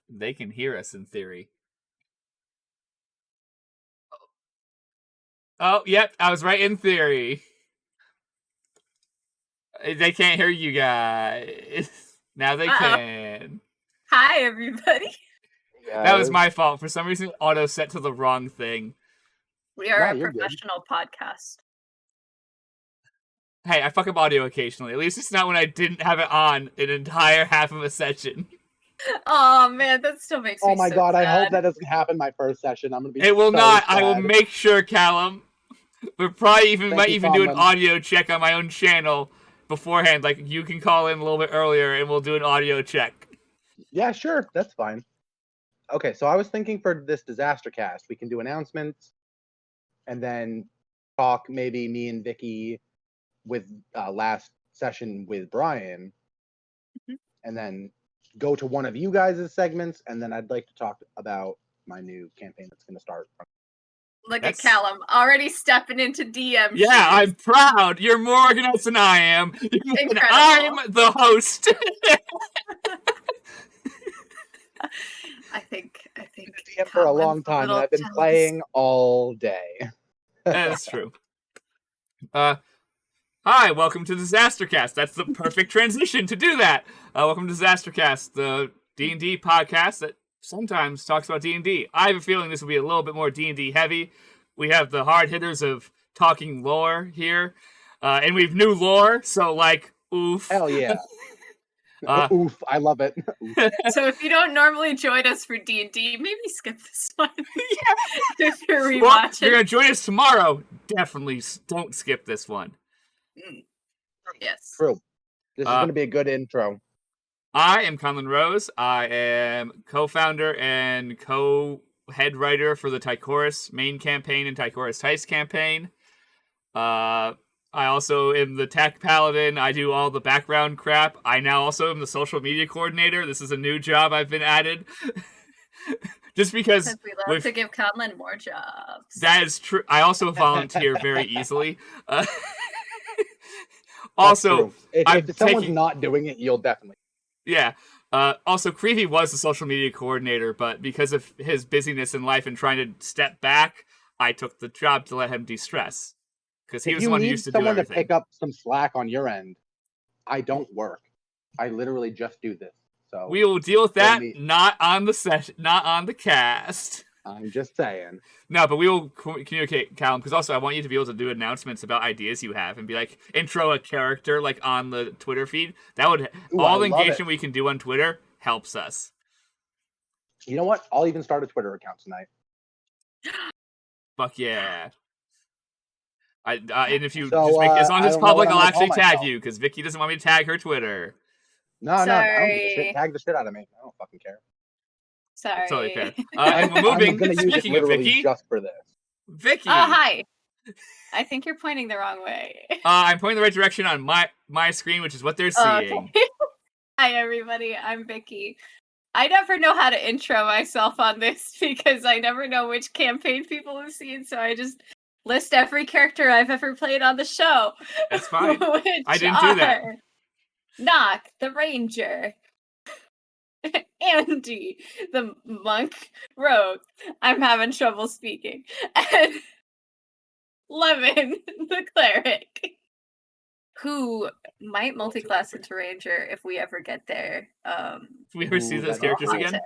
They can hear us in theory. Oh, yep, I was right in theory. They can't hear you guys. Now they can. Hi, everybody. That was my fault. For some reason, auto set to the wrong thing. We are a professional podcast. Hey, I fuck up audio occasionally. At least it's not when I didn't have it on an entire half of a session. Oh man, that still makes me Oh my so god, sad. I hope that doesn't happen my first session. I'm gonna be It will so not. sad. I will make sure, Callum. We probably might even do an audio check on my own channel beforehand. Like, you can call in a little bit earlier and we'll do an audio check. Yeah, sure. That's fine. Okay, so I was thinking for this DisasterCast, we can do announcements and then talk maybe me and Vicky with last session with Bryan, and then go to one of you guys' segments, and then I'd like to talk about my new campaign that's going to start. Look at Callum, already stepping into DM. Yeah, I'm proud. You're more organized than I am. And I'm the host. I think I've been DM for a long time, and I've been playing all day. That's true. Hi, welcome to DisasterCast. That's the perfect transition to do that. Welcome to DisasterCast, the D&D podcast that sometimes talks about D&D. I have a feeling this will be a little bit more D&D heavy. We have the hard hitters of talking lore here, and we've new lore, so like, oof. Hell yeah. Oof, I love it. So if you don't normally join us for D&D, maybe skip this one. Yeah. If you're rewatching. Well, if you're going to join us tomorrow, definitely don't skip this one. Yes. True. This is going to be a good intro. I am Conlan Rose. I am co-founder and co-head writer for the Ty'Quorus main campaign and Ty'Quorus Heist campaign. I also am the tech paladin. I do all the background crap. I now also am the social media coordinator. This is a new job I've been added. Just because we love to give Conlan more jobs. That is true. I also volunteer very easily. Also, if someone's not doing it, you'll definitely. Yeah. Also, Creevy was the social media coordinator, but because of his busyness in life and trying to step back, I took the job to let him de-stress. Because he was the one who used to do everything. If you need someone to pick up some slack on your end, I don't work. I literally just do this. So we will deal with that. Not on the session, not on the cast. I'm just saying. No, but we will communicate, Callum, because also I want you to be able to do announcements about ideas you have and be like, intro a character like on the Twitter feed. That would all the engagement we can do on Twitter helps us. You know what? I'll even start a Twitter account tonight. Fuck yeah. And if you just make as long as it's public, I'll actually tag you, because Vicky doesn't want me to tag her Twitter. No, I don't give a shit. Tag the shit out of me. I don't fucking care. Sorry. That's totally fair. And we're moving. Speaking of Vicky, just for this. Vicky. Oh, hi. I think you're pointing the wrong way. I'm pointing the right direction on my screen, which is what they're seeing. Okay. Hi, everybody. I'm Vicky. I never know how to intro myself on this because I never know which campaign people have seen, so I just list every character I've ever played on the show. That's fine. I didn't do that. Knock, the ranger. Andy, the monk rogue. I'm having trouble speaking. And Lemon, the cleric. Who might multi-class into ranger if we ever get there. If we ever see those characters again?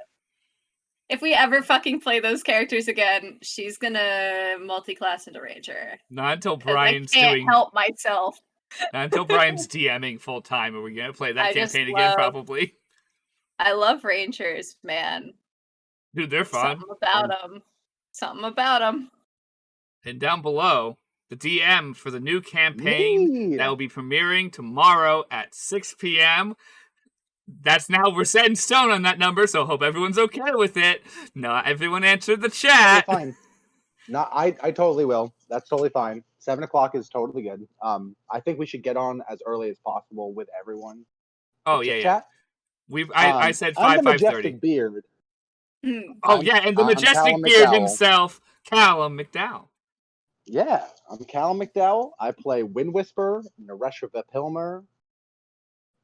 If we ever fucking play those characters again, she's gonna multi-class into ranger. Not until Brian's I can't help myself. Not until Brian's DMing full time, are we gonna play that campaign again? Probably. I love rangers, man. Dude, they're fun. Something about them. And down below, the DM for the new campaign that will be premiering tomorrow at 6 p.m. We're set in stone on that number, so hope everyone's okay with it. Not everyone answered the chat. Fine. No, I totally will. That's totally fine. 7 o'clock is totally good. I think we should get on as early as possible with everyone. Oh, yeah. Chat. I said 5:30. Beard. Oh, yeah, and the majestic beard himself, Callum McDowell. Yeah, I'm Callum McDowell. I play Wind Whisperer, Naresha Vipilmer,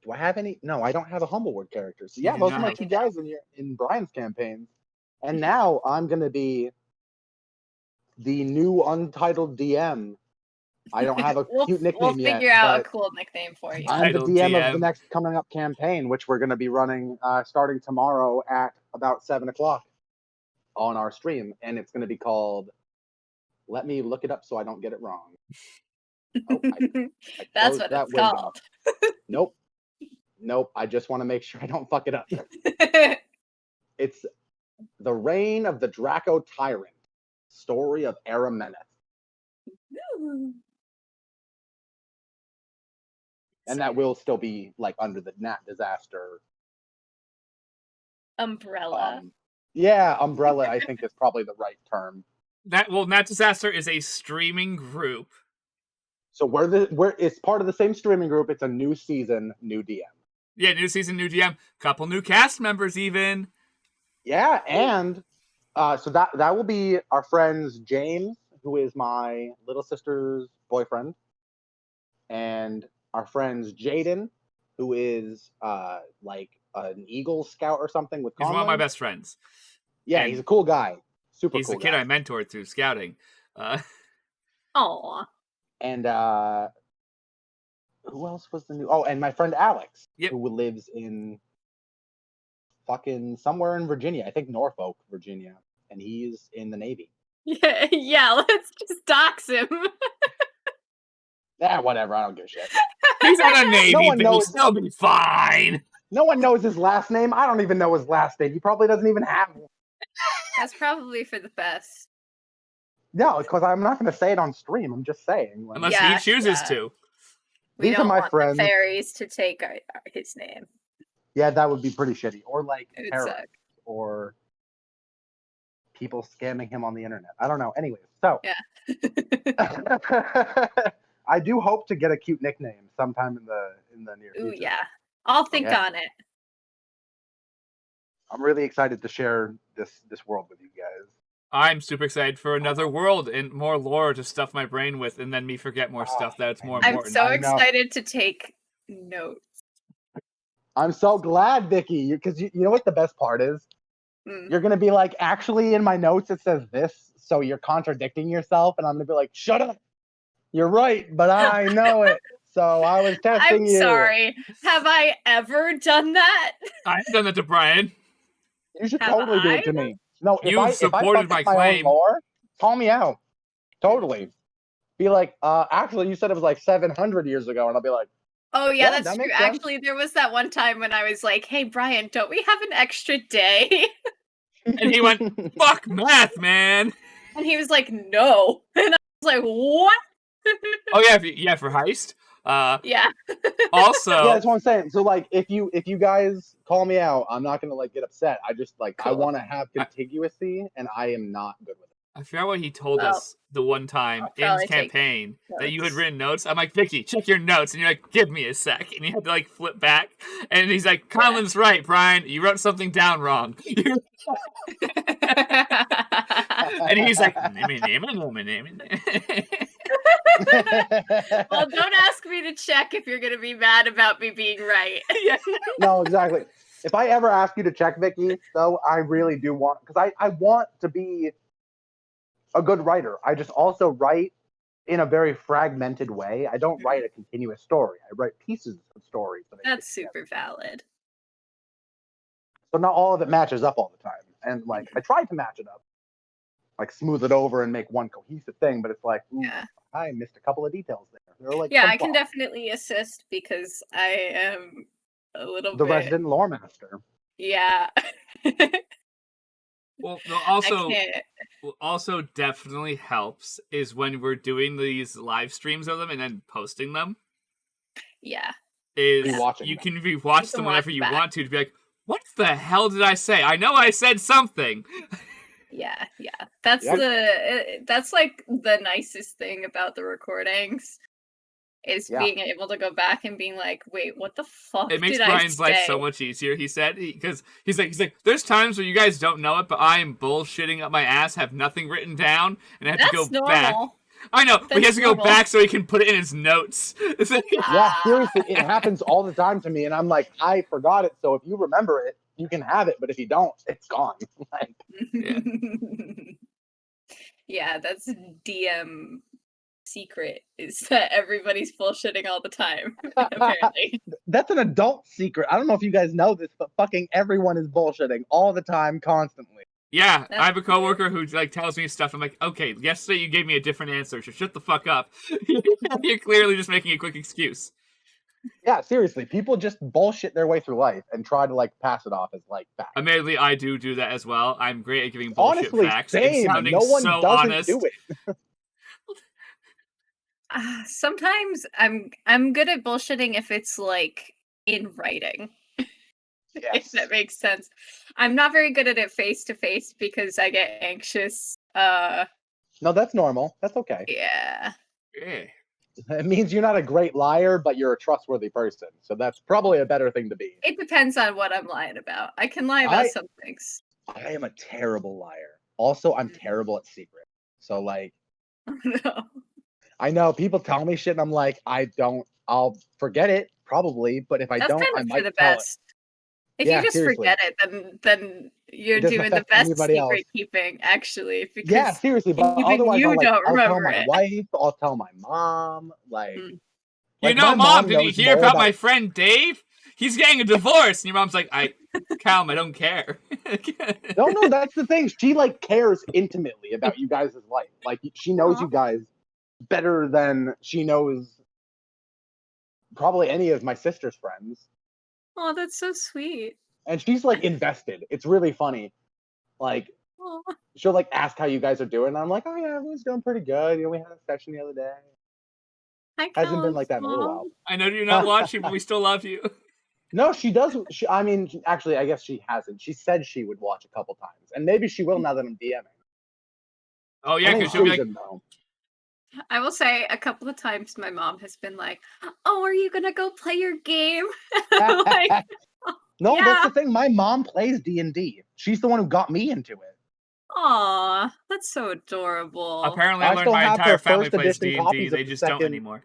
Do I have any? No, I don't have a Humblewood character. So You yeah, do those are not. my two guys in Bryan's campaigns. And now I'm gonna be the new untitled DM. I don't have a cute nickname We'll yet, figure out a but cool nickname for you. I'm the Untitled DM of the DM. next coming up campaign, which we're gonna be running starting tomorrow at about 7:00 on our stream, and it's gonna be called. Let me look it up so I don't get it wrong. Oh, I That's closed what that it's window. called. Nope. I just want to make sure I don't fuck it up. It's The Reign of the Draco Tyrant, Story of Arameneth. And that will still be like under the Nat Disaster Umbrella. Yeah, umbrella I think is probably the right term. Nat Disaster is a streaming group. So it's part of the same streaming group. It's a new season, new DM. Yeah, new season, new DM, couple new cast members even. Yeah, and so that will be our friends James, who is my little sister's boyfriend, and our friends Jaden, who is like an Eagle Scout or something with He's Conlan. one of my best friends. Yeah, And he's a cool guy. Super he's cool the kid guy. I mentored through scouting. Aw. And who else was the new? Oh, and my friend Alex, Yep. who lives in fucking somewhere in Virginia. I think Norfolk, Virginia, and he's in the Navy. Yeah, let's just dox him. Whatever. I don't give a shit. He's on a Navy, No one but he'll knows. still be fine. No one knows his last name. I don't even know his last name. He probably doesn't even have one. That's probably for the best. No, because I'm not going to say it on stream. I'm just saying. Like, Unless Yeah, he chooses yeah. to. We These are don't my want friends. the fairies to take his name. yeah, that would be pretty shitty. Or like It would terrorists, suck. or people scamming him on the internet. I don't know. Anyways, so Yeah. I do hope to get a cute nickname sometime in the near Ooh, future. yeah. I'll think Yeah. on it. I'm really excited to share this world with you guys. I'm super excited for another world and more lore to stuff my brain with, and then me forget more stuff that's more I'm important. so I know. excited to take notes. I'm so glad, Vicky, because you know what the best part is? Mm. You're gonna be like, actually, in my notes it says this, so you're contradicting yourself, and I'm gonna be like, shut up. You're right, but I know it. So I was testing I'm you. sorry. Have I ever done that? I've done that to Bryan. You should Have totally do I? it to me. No, if You've I supported fuck up my my claim. own lore, call me out. Totally. Be like, actually, you said it was like 700 years ago, and I'll be like, Oh, yeah, Yeah, that's that true. makes sense. Actually, there was that one time when I was like, hey, Bryan, don't we have an extra day? And he went, fuck math, man. And he was like, no. And I was like, what? Oh, yeah, for Heist. Yeah. Also, yeah, that's what I'm saying. So like, if you guys call me out, I'm not gonna like get upset. I just like I Cool. want to have contiguity, and I am not good with it. I forgot what he told Well, us the one time I'll in probably take campaign that you had notes. written notes. I'm like, Vicky, check your notes. And you're like, give me a sec. And you had to like flip back. And he's like, Conlan's right, Bryan. You wrote something down wrong. And he's like, Well, don't ask me to check if you're going to be mad about me being right. yeah. No, exactly. If I ever ask you to check Vicky, though, I really do want, because I want to be a good writer. I just also write in a very fragmented way. I don't write a continuous story. I write pieces of stories. That's super valid. So not all of it matches up all the time. And like, I tried to match it up, like smooth it over and make one cohesive thing, but it's like, Yeah. I missed a couple of details there. They're like, Yeah, some I can flaws. definitely assist because I am a little The bit. resident lore master. Yeah. Well, I also definitely helps is when we're doing these live streams of them and then posting them. Yeah. Is Rewatching you them. can rewatch You can them whenever watch you back. want to be like, what the hell did I say? I know I said something. Yeah. That's Yep. that's like the nicest thing about the recordings is Yeah. being able to go back and being like, wait, what the fuck It makes did Bryan's I say? life so much easier, he said, because he's like, there's times where you guys don't know it, but I am bullshitting up my ass, have nothing written down, and I have That's to go normal. back. I know, but he has That's to go normal. back so he can put it in his notes. Yeah, seriously, it happens all the time to me, and I'm like, I forgot it. So if you remember it, you can have it, but if you don't, it's gone. Like, Yeah. Yeah, that's DM secret is that everybody's bullshitting all the time. Apparently. that's an adult secret. I don't know if you guys know this, but fucking everyone is bullshitting all the time, constantly. Yeah, That's I have a coworker who like tells me stuff. I'm like, okay, yesterday you gave me a different answer, so shut the fuck up. You're clearly just making a quick excuse. Yeah, seriously, people just bullshit their way through life and try to like pass it off as like fact. Admittedly, I do that as well. I'm great at giving bullshit Honestly, facts same. and sounding No one so doesn't honest. do it. Sometimes I'm good at bullshitting if it's like in writing. If Yes. that makes sense. I'm not very good at it face to face because I get anxious. No, that's normal. That's okay. Yeah. Yeah. It means you're not a great liar, but you're a trustworthy person. So that's probably a better thing to be. It depends on what I'm lying about. I can lie about some things. I am a terrible liar. Also, I'm terrible at secret. So like, No. I know people tell me shit, and I'm like, I'll forget it probably, but if I That's don't, kind I of for might the tell it. best. If Yeah, you just seriously. forget it, then you're It doesn't doing the affect best anybody secret else. keeping, actually. Because Yeah, seriously, but even otherwise you I'll like don't I'll tell remember my it. wife, I'll tell my mom, like Mm. You like, know, my Mom, did you knows hear more about my friend Dave? He's getting a divorce. And your mom's like, Callum, I don't care. No, that's the thing. She like cares intimately about you guys' life. Like she knows Aw. you guys better than she knows probably any of my sister's friends. Oh, that's so sweet. And she's like invested. It's really funny. Like Aw. she'll like ask how you guys are doing. And I'm like, oh yeah, everyone's doing pretty good. You know, we had a session the other day. Hi, Hasn't been Callum's like that in a little mom. while. I know you're not watching, but we still love you. No, she does. I mean, actually, I guess she hasn't. She said she would watch a couple times, and maybe she will now that I'm DMing. Oh, yeah, I mean, because she'll be like, Susan, though. I will say a couple of times my mom has been like, "Oh, are you gonna go play your game?" Like, No, yeah. that's the thing. My mom plays D&D. She's the one who got me into it. aw, that's so adorable. apparently I I learned still my have entire the family first plays edition D&D. copies of They the just don't second- anymore.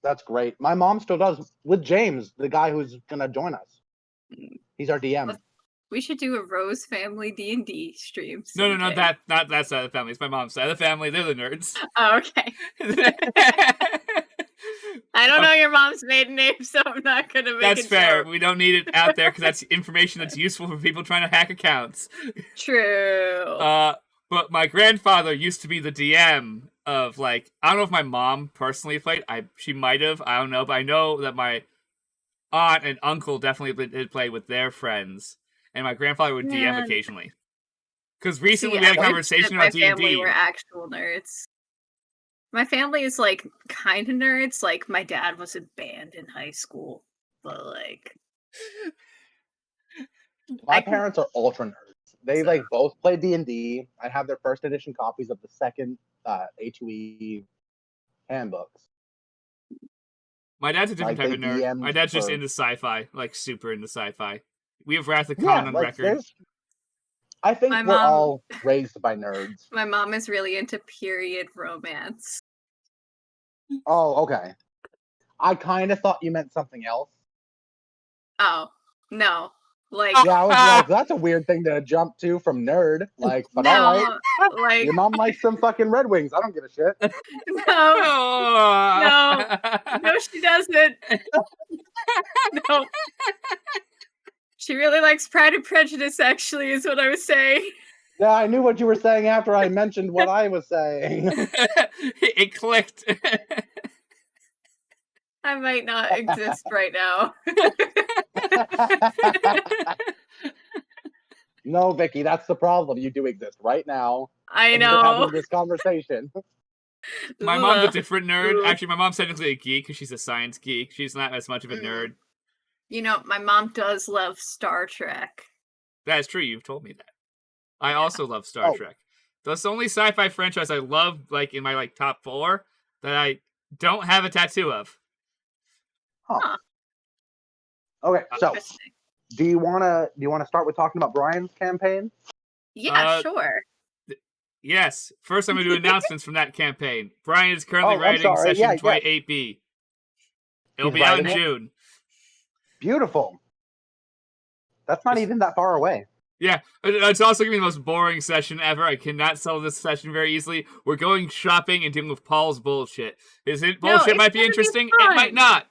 That's great. My mom still does with James, the guy who's gonna join us. He's our DM. We should do a Rose family D&D stream. No, someday. not that side of the family. It's my mom's side of the family. They're the nerds. Oh, okay. I don't know your mom's maiden name, so I'm not gonna make That's a fair. joke. We don't need it out there because that's information that's useful for people trying to hack accounts. True. But my grandfather used to be the DM of like, I don't know if my mom personally played. She might have. I don't know, but I know that my aunt and uncle definitely did play with their friends, and my grandfather would DM Man. occasionally. Because recently See, we had a I wish conversation that about my family D&D. were actual nerds. My family is like kind of nerds. Like my dad was in band in high school, but like My I can- parents are ultra nerds. They So- like both play D&D. I have their first edition copies of the second A2E handbooks. My dad's a different Like, type of they nerd. DM'd My dad's just for- into sci-fi, like super into sci-fi. We have Wrath of Khan Yeah, on like record. there's. I think My we're mom- all raised by nerds. my mom is really into period romance. Oh, okay. I kind of thought you meant something else. Oh no, like Yeah, I was like, that's a weird thing to jump to from nerd. Like, but all right. no, like Your mom likes some fucking Red Wings. I don't give a shit. no, Oh. no, she doesn't. No. She really likes Pride and Prejudice, actually, is what I was saying. Yeah, I knew what you were saying after I mentioned what I was saying. It clicked. I might not exist right now. No, Vicky, that's the problem. You do exist right now. I And we're having know. this conversation. My mom's a Ugh. different nerd. Ugh. Actually, my mom's technically a geek because she's a science geek. She's not as much of a nerd. You know, my mom does love Star Trek. That is true. You've told me that. I also love Star Oh. Trek. That's the only sci-fi franchise I love, like in my like top 4, that I don't have a tattoo of. Huh. Okay, so Interesting. do you wanna start with talking about Bryan's campaign? Yeah, Uh, sure. Yes. First, I'm going to do announcements from that campaign. Bryan is currently I'm writing sorry. session Yeah, 28B. It'll He's be out in writing it? June. Beautiful. That's not even that far away. Yeah, it's also going to be the most boring session ever. I cannot sell this session very easily. We're going shopping and dealing with Paul's bullshit. His bullshit might be interesting. It might not.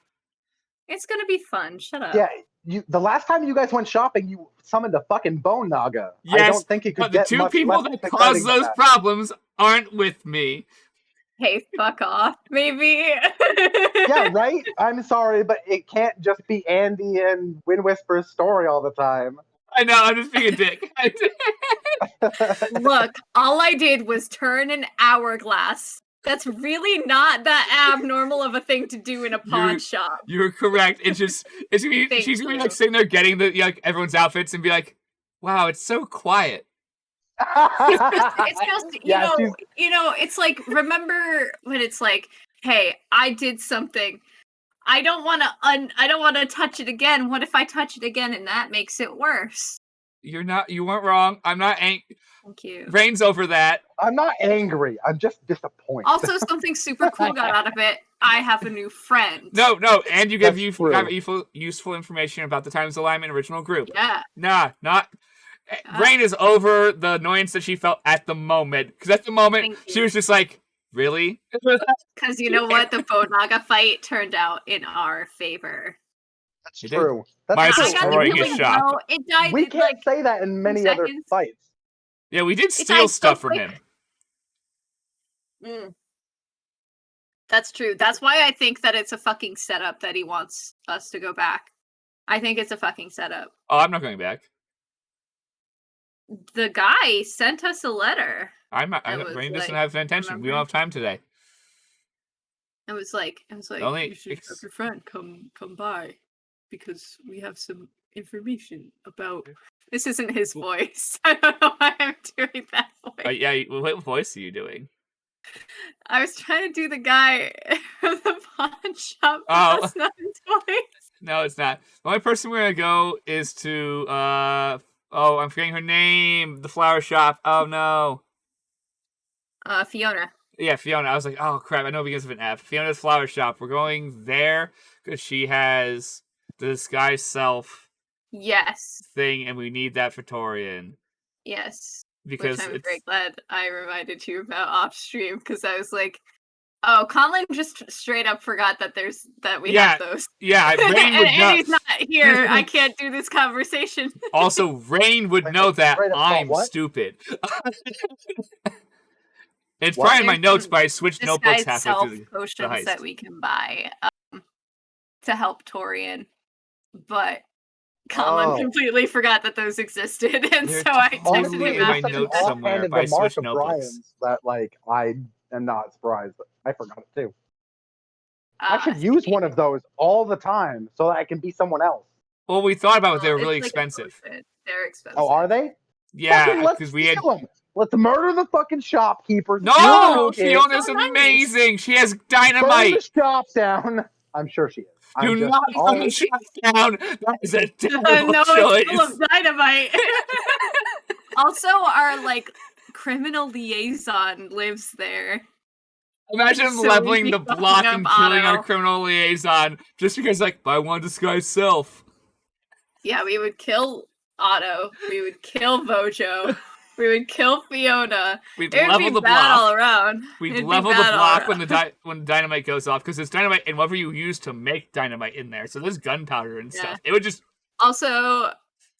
It's gonna be fun. Shut up. Yeah, the last time you guys went shopping, you summoned a fucking bone naga. Yes, I don't think it could but the get two much people less that exciting caused than those that. problems aren't with me. Hey, fuck off, maybe. Yeah, right? I'm sorry, but it can't just be Andy and Wind Whisper's story all the time. I know, I'm just being a dick. Look, all I did was turn an hourglass. That's really not that abnormal of a thing to do in a pawn shop. You're correct. It's just she's gonna be like sitting there getting the everyone's outfits and be like, "Wow, it's so quiet." It's just Yeah, you know, it's like, remember when it's like, hey, I did something. I don't want to touch it again. What if I touch it again and that makes it worse? You weren't wrong. I'm not Thank you. Rain's over that. I'm not angry. I'm just disappointed. Also, something super cool got out of it. I have a new friend. No, and you That's give useful information about the Times Alignment original group. Yeah. Nah, not. Rain is over the annoyance that she felt at the moment. Because at the moment, she was just like, really? Because you know what? The Bonaga fight turned out in our favor. That's true. My That's destroying his shop. It died. We can't say that in many other fights. Yeah, we did steal stuff from him. That's true. That's why I think that it's a fucking setup that he wants us to go back. I think it's a fucking setup. Oh, I'm not going back. The guy sent us a letter. Rain doesn't have intention. Remember? We don't have time today. It was like you should have your friend come by because we have some information about. This isn't his voice. I don't know why I'm doing that voice. Yeah, what voice are you doing? I was trying to do the guy from the pawn shop. Oh, that's not his voice. No, it's not. The only person we're gonna go is to I'm forgetting her name. The flower shop. Oh no. Fiona. Yeah, Fiona. I was like, oh crap, I know it begins with an F. Fiona's flower shop. We're going there because she has the disguise self thing, and we need that for Torian. Yes. Because which I'm very glad I reminded you about off stream, because I was like, oh, Conlan just straight up forgot that we have those. Yeah, Rain would know. And he's not here. I can't do this conversation. Also, Rain would know that I'm stupid. It's probably in my notes, but I switched notebooks halfway through the potions that we can buy to help Torian, but Conlan completely forgot that those existed, and so I texted him my notes somewhere. But I switched notebooks. That I am not surprised, but I forgot it too. I should use one of those all the time so that I can be someone else. Well, we thought about it. They're really expensive. They're expensive. Oh, are they? Yeah, because we had. Let's murder the fucking shopkeeper. No, Fiona's amazing. She has dynamite. Burn the shop down. I'm sure she is. Do not burn the shop down. That is a terrible no, choice. It's full of dynamite. Also, our criminal liaison lives there. Imagine leveling the block and killing our criminal liaison just because, buy one disguise self. Yeah, we would kill Otto. We would kill Vojo. We would kill Fiona. We'd level the block all around. We'd level the block when the dynamite goes off, because there's dynamite and whatever you use to make dynamite in there. So there's gunpowder and stuff. It would just. Also,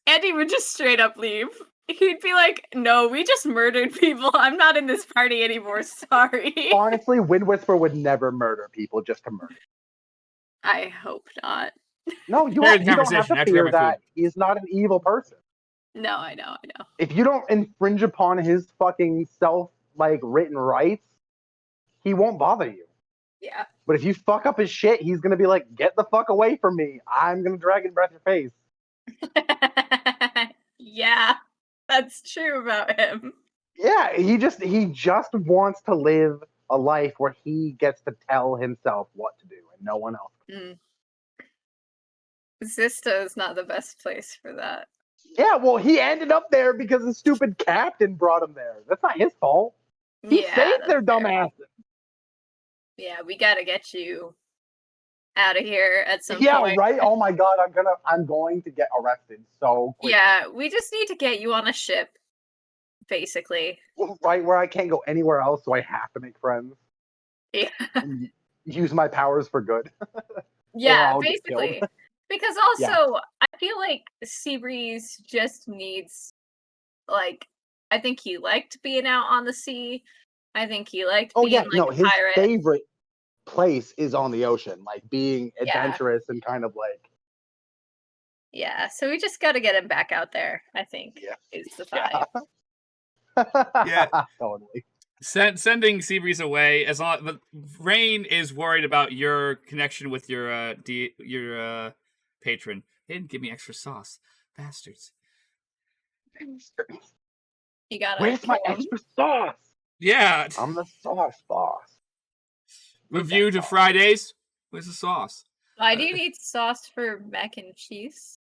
Andy would just straight up leave. He'd be like, "No, we just murdered people. I'm not in this party anymore. Sorry." Honestly, Wind Whisper would never murder people just to murder. I hope not. No, you don't have to fear that. He's not an evil person. No, I know. If you don't infringe upon his fucking written rights, he won't bother you. Yeah. But if you fuck up his shit, he's gonna be like, "Get the fuck away from me. I'm gonna dragon breath your face." Yeah, that's true about him. Yeah, he just wants to live a life where he gets to tell himself what to do and no one else. Zista is not the best place for that. Yeah, well, he ended up there because the stupid captain brought him there. That's not his fault. He Yeah, saved their that's dumb fair. asses. Yeah, we gotta get you out of here at some Yeah, point. right? Oh my god, I'm going to get arrested so quickly. Yeah, we just need to get you on a ship, basically. Right where I can't go anywhere else, so I have to make friends. Yeah. And use my powers for good. Yeah, I'll get killed. basically. Because also, Yeah. I feel like Seabreeze just needs, like, I think he liked being out on the sea. I think he liked Oh being yeah, like no, a his pirate. favorite place is on the ocean, like being Yeah. adventurous and kind of like Yeah, so we just gotta get him back out there, I think, Yeah. is the vibe. Yeah. Totally. Sending Seabreeze away, as long but Rain is worried about your connection with your patron. They didn't give me extra sauce, bastards. You gotta Where's my kill him. extra sauce? Yeah. I'm the sauce boss. Review to Fridays. Where's the sauce? Why do you need sauce for mac and cheese?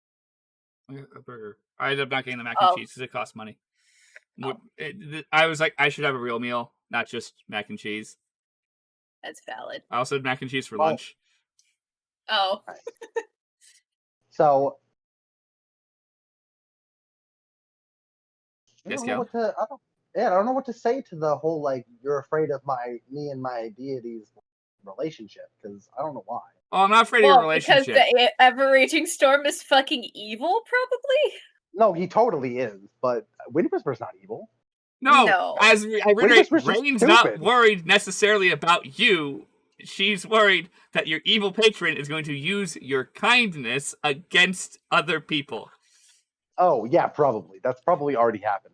A burger. I ended up not getting the mac Oh. and cheese because it costs money. I was like, I should have a real meal, not just mac and cheese. That's valid. I also had mac and cheese for Oh. lunch. Oh. So Yes, I don't know what to say to the whole like you're afraid of me and my deity's relationship because I don't know why. Oh, I'm not afraid of your Well, because relationship. the ever-raging storm is fucking evil, probably? No, he totally is, but Wind Whisper's not evil. No, as I reiterate, Whisper's just Rain's not stupid. worried necessarily about you. She's worried that your evil patron is going to use your kindness against other people. Oh yeah, probably. That's probably already happened.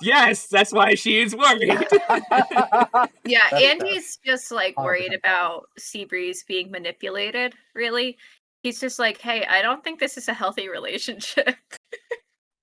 Yes, that's why she is worried. Yeah, That's Andy's just like 100% worried about Seabreeze being manipulated, really. He's just like, hey, I don't think this is a healthy relationship.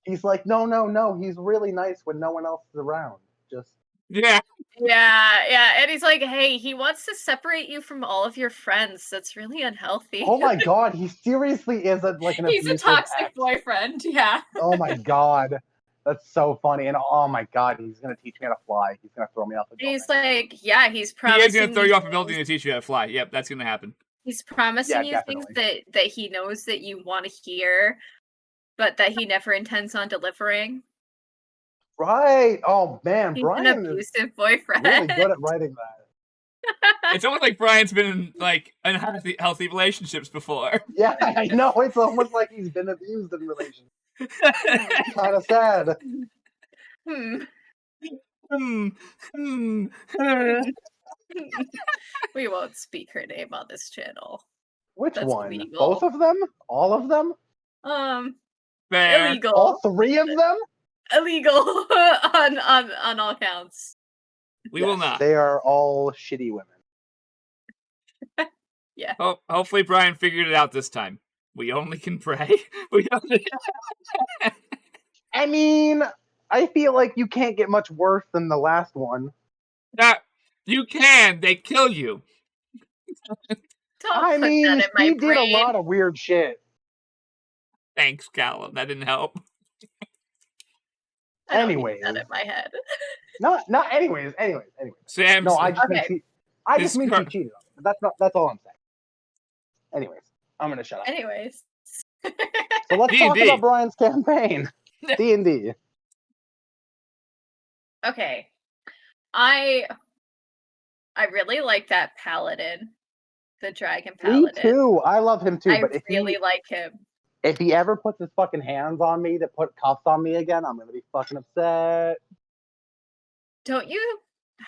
He's like, no. He's really nice when no one else is around. Just Yeah. Yeah. And he's like, hey, he wants to separate you from all of your friends. That's really unhealthy. oh my god, he seriously is an He's a abusive toxic ex. boyfriend, yeah. Oh my god. That's so funny. And oh my god, he's gonna teach me how to fly. He's gonna throw me off the building. He's like, yeah, he's He promising is going to throw you off a things- building to teach you how to fly. Yep, that's going to happen. He's promising Yeah, you things that he knows that you want to hear, but that he never intends on delivering. Right. Oh man, He's Bryan an is abusive boyfriend. really good at writing that. It's almost like Brian's been in like unhealthy relationships before. Yeah, I know. It's almost like he's been abused in relationships. Kind of sad. We won't speak her name on this channel. Which That's one? illegal. Both of them? All of them? Fair. Illegal. All three of them? Illegal on all counts. We will not. They are all shitty women. Yeah. Oh, hopefully Brian figured it out this time. We only can pray. I mean, I feel like you can't get much worse than the last one. You can. They kill you. Don't I put mean, that in my he did brain. a lot of weird shit. Thanks, Callum. That didn't help. I don't need Anyways. that in my head. Not anyways. Sam. No, I just Okay. mean I just mean This she cheated on me. That's all I'm saying. Anyways, I'm gonna shut up. Anyways. So let's talk D&D. about Brian's campaign. D&D. Okay. I really like that paladin. The dragon Me paladin. too. I love him too. I But really like him. if he ever puts his fucking hands on me to put cuffs on me again, I'm gonna be fucking upset. Don't you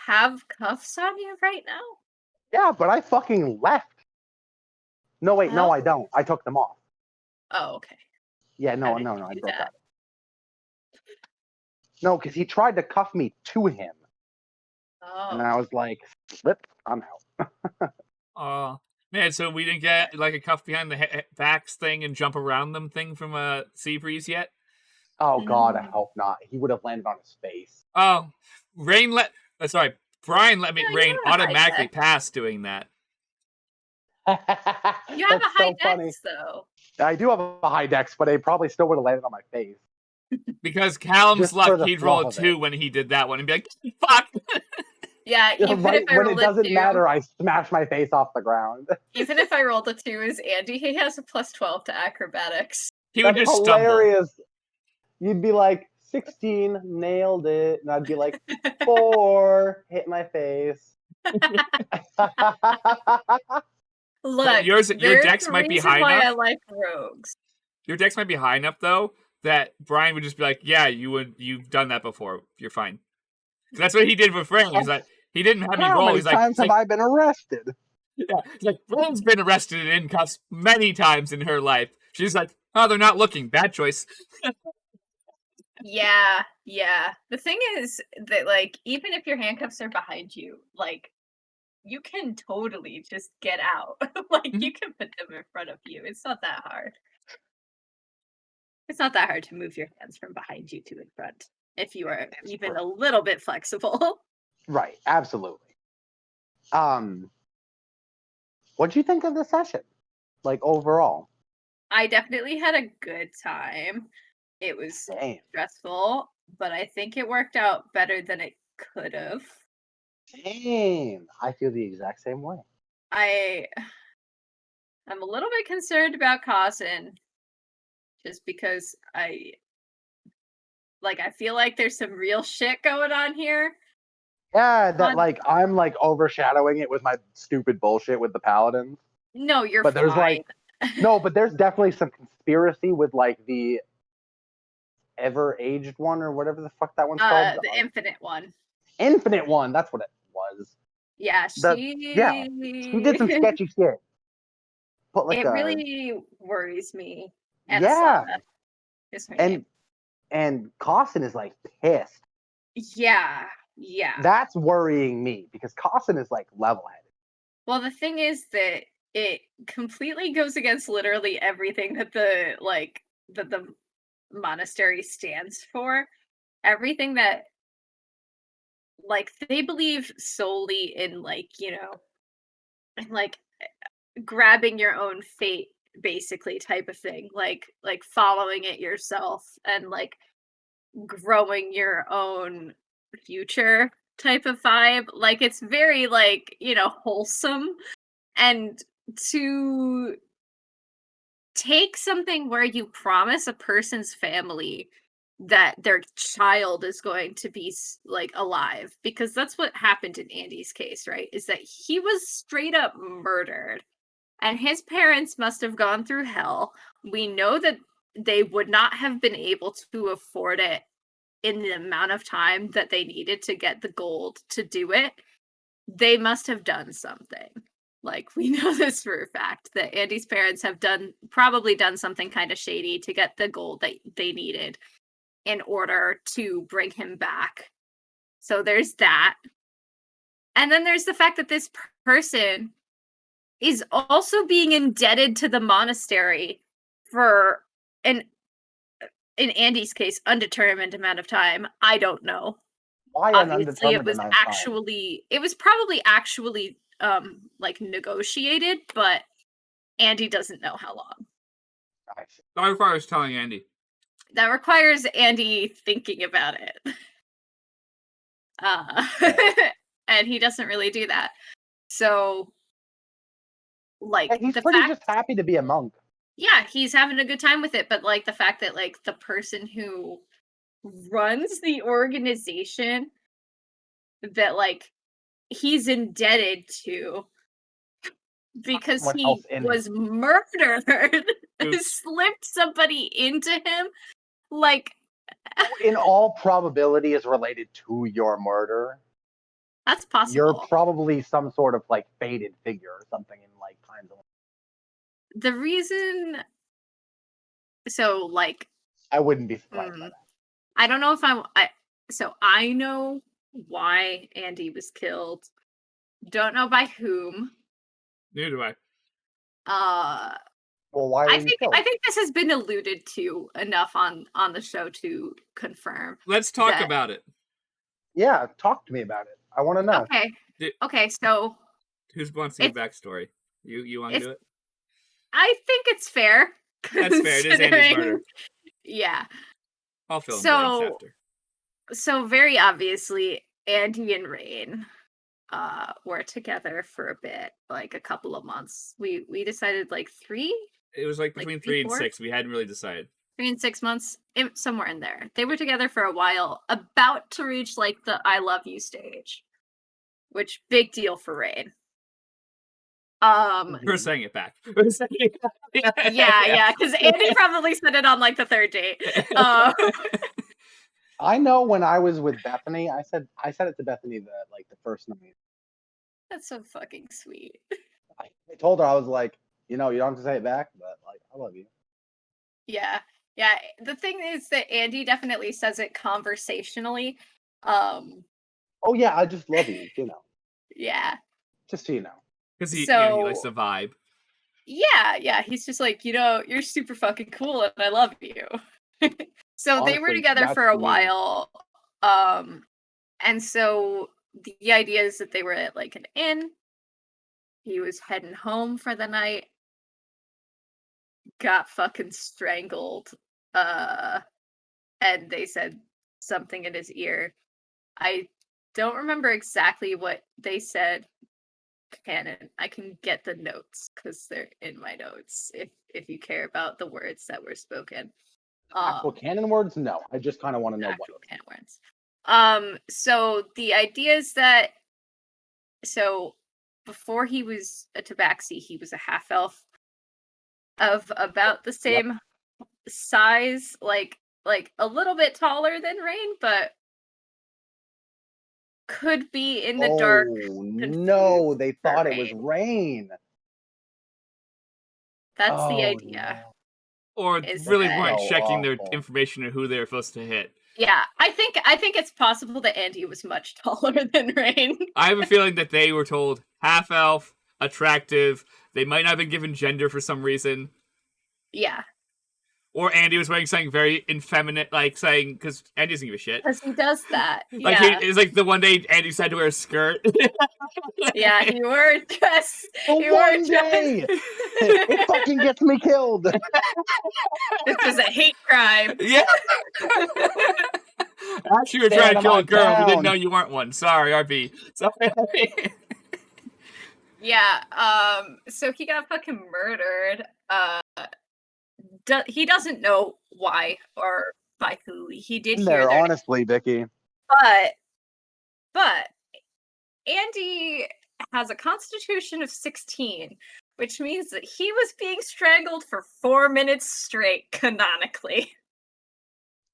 have cuffs on you right now? Yeah, but I fucking left. No, wait, no, Oh. I don't. I took them off. Oh, okay. Yeah, no, didn't I do broke that. that. No, because he tried to cuff me to him, and Oh. I was like, "Slip, I'm out." Man, so we didn't get like a cuff behind the backs thing and jump around them thing from a Seabreeze yet? Oh god, I Mm. hope not. He would have landed on his face. Oh, Brian let me Yeah, you Rain have a high automatically dex. pass doing that. You have That's a high so funny. dex though. I do have a high dex, but it probably still would have landed on my face. Because Callum's Just for luck, the he'd roll a fluff of 2 when he did that one and be like, fuck! Yeah, even Right if I when it rolled doesn't a 2, matter, I smash my face off the ground. even if I rolled a 2 as Andy, he has a +12 to acrobatics. He would That's just stumble. hilarious. You'd be like, 16, nailed it. And I'd be like, 4, hit my face. Look, your there's dex a might be reason high why enough. I like rogues. Your dex might be high enough, though, that Bryan would just be like, yeah, you've done that before. You're fine. That's what he did with Fran. He's like, he didn't have me How roll. many He's like, times have I been arrested? yeah. He's like, Fran's been arrested and in cuffs many times in her life. She's like, oh, they're not looking. Bad choice. Yeah. The thing is that, like, even if your handcuffs are behind you, like, you can totally just get out. Like, you can put them in front of you. It's not that hard. It's not that hard to move your hands from behind you to in front if you are even a little bit flexible. Right, absolutely. What'd you think of the session? Like, overall? I definitely had a good time. It was Damn. stressful, but I think it worked out better than it could have. Damn. I feel the exact same way. I'm a little bit concerned about Cawson, just because I feel like there's some real shit going on here. Yeah, that like I'm like overshadowing it with my stupid bullshit with the paladins. No, you're But there's fine. no, but there's definitely some conspiracy with like the ever-aged one or whatever the fuck that one's called. The infinite one. Infinite one, that's what it was. Yeah, she did some sketchy shit. Put like it really worries me. Yeah. Is her name. And Cawson is like pissed. Yeah. That's worrying me because Cawson is like level-headed. Well, the thing is that it completely goes against literally everything that the monastery stands for. Everything that, like, they believe solely in, like, you know, like grabbing your own fate, basically, type of thing. Like following it yourself and like growing your own future type of vibe. Like, it's very, like, you know, wholesome. And to take something where you promise a person's family that their child is going to be like alive, because that's what happened in Andy's case, right? Is that he was straight up murdered and his parents must have gone through hell. We know that they would not have been able to afford it in the amount of time that they needed to get the gold to do it. They must have done something. Like, we know this for a fact, that Andy's parents have probably done something kind of shady to get the gold that they needed in order to bring him back. So there's that. And then there's the fact that this person is also being indebted to the monastery for in Andy's case, undetermined amount of time. I don't know. Why Obviously, it was amount of time? it was probably actually like negotiated, but Andy doesn't know how long. That requires telling Andy. That requires Andy thinking about it. And he doesn't really do that. So, like, he's pretty just happy to be a monk. Yeah, he's having a good time with it, but like the fact that like the person who runs the organization that like he's indebted to because he was murdered slipped somebody into him, like, in all probability is related to your murder. That's possible. You're probably some sort of like fated figure or something in like times. The reason, so like, I wouldn't be surprised by that. I don't know if so I know why Andy was killed. Don't know by whom. Neither do I. Well, why? I think this has been alluded to enough on the show to confirm. Let's talk about it. Yeah, talk to me about it. I want to know. Okay. So who wants to give backstory? You want to do it? I think it's fair. That's fair. It is Andy's murder. Yeah. I'll fill in blanks So, after. so very obviously, Andy and Rain were together for a bit, like a couple of months. We decided like 3, It was like between 3 and 4? 6. We hadn't really decided. 3 and 6 months, somewhere in there. They were together for a while, about to reach like the "I love you" stage, which big deal for Rain. We're saying it back. Yeah, because Andy probably said it on like the 3rd date. I know when I was with Bethany, I said it to Bethany the first night. That's so fucking sweet. I told her, I was like, you don't have to say it back, but like, I love you. Yeah. The thing is that Andy definitely says it conversationally. Oh yeah, I just love you. Yeah. Just so you know. Because he likes the vibe. Yeah. He's just like, you're super fucking cool and I love you. So Honestly, they were together for a while. And so the idea is that they were at like an inn. He was heading home for the night. Got fucking strangled. And they said something in his ear. I don't remember exactly what they said. Canon. I can get the notes because they're in my notes if you care about the words that were spoken. Actual canon words? No. I just kind of want to know actual canon words. So the idea is that before he was a tabaxi, he was a half elf of about the same size, like a little bit taller than Rain, but could be in the dark. No, they thought it was Rain. That's the idea. No. Or really weren't checking their information on who they were supposed to hit. Yeah, I think it's possible that Andy was much taller than Rain. I have a feeling that they were told half elf, attractive. They might not have been given gender for some reason. Yeah. Or Andy was wearing something very effeminate, like saying, because Andy doesn't give a shit. Because he does that. Like, it's like the one day Andy decided to wear a skirt. Yeah, he wore a dress. One day! It fucking gets me killed! This is a hate crime. Yeah! Actually, you were trying to kill a girl, but didn't know you weren't one. Sorry, RB. Sorry. Yeah, so he got fucking murdered. He doesn't know why or by who. He did hear their honestly, Vicky. But Andy has a constitution of 16, which means that he was being strangled for 4 minutes straight, canonically.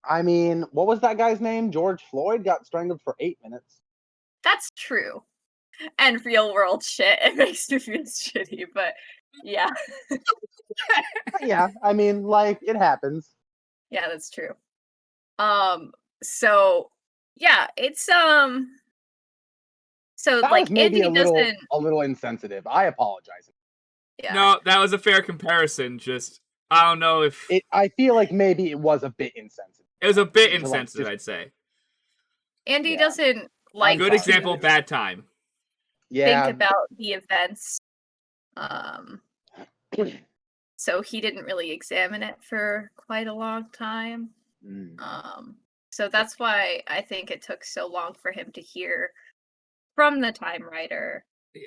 I mean, what was that guy's name? George Floyd got strangled for 8 minutes. That's true. And real world shit. It makes me feel shitty, but yeah. Yeah, I mean, like, it happens. Yeah, that's true. So yeah, it's so that like was maybe Andy doesn't a little insensitive. I apologize. Yeah. No, that was a fair comparison. Just I don't know if I feel like maybe it was a bit insensitive. It was a bit insensitive, I'd say. Andy doesn't like good example, bad time. Yeah. Think about the events. So he didn't really examine it for quite a long time. So that's why I think it took so long for him to hear from the Time Rider. Yeah.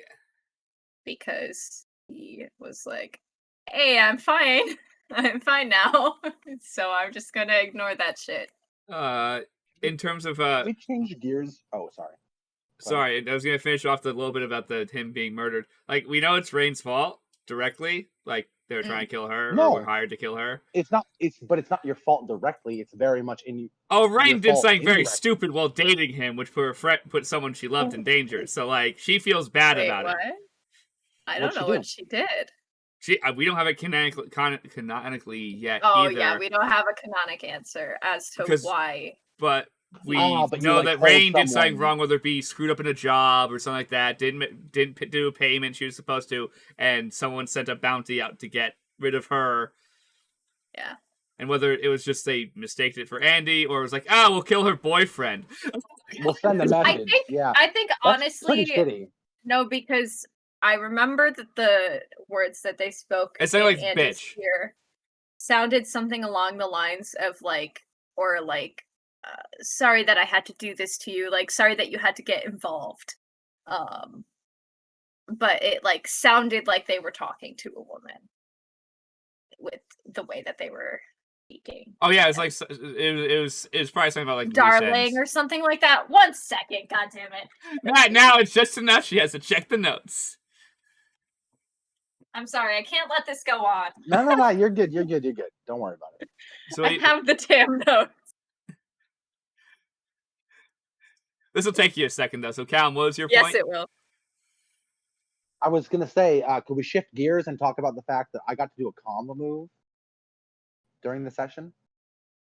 Because he was like, hey, I'm fine. I'm fine now. So I'm just gonna ignore that shit. In terms of we changed gears. Oh, sorry. Sorry, I was gonna finish off the little bit about him being murdered. Like, we know it's Rain's fault directly. Like, they were trying to kill her, or were hired to kill her. It's not your fault directly. It's very much in you. Oh, Rain did something very stupid while dating him, which put someone she loved in danger. So, like, she feels bad about it. I don't know what she did. We don't have it canonically yet. Oh, either. Yeah, we don't have a canonic answer as to why. But we know that Rain did something wrong, whether it be screwed up in a job or something like that. Didn't do a payment she was supposed to, and someone sent a bounty out to get rid of her. Yeah. And whether it was just they mistaked it for Andy, or it was like, we'll kill her boyfriend. We'll send a message. I think honestly, no, because I remember that the words that they spoke it sounded like Andy's bitch ear sounded something along the lines of like or like, sorry that I had to do this to you, like, sorry that you had to get involved. But it like sounded like they were talking to a woman with the way that they were speaking. Oh yeah, it's like it was probably something about like darling or something like that. 1 second, god damn it. Now it's just enough. She has to check the notes. I'm sorry, I can't let this go on. No, you're good. Don't worry about it. So I have the damn notes. This will take you a second though. So Callum, what was your Yes, point? it will. I was gonna say, could we shift gears and talk about the fact that I got to do a combo move during the session?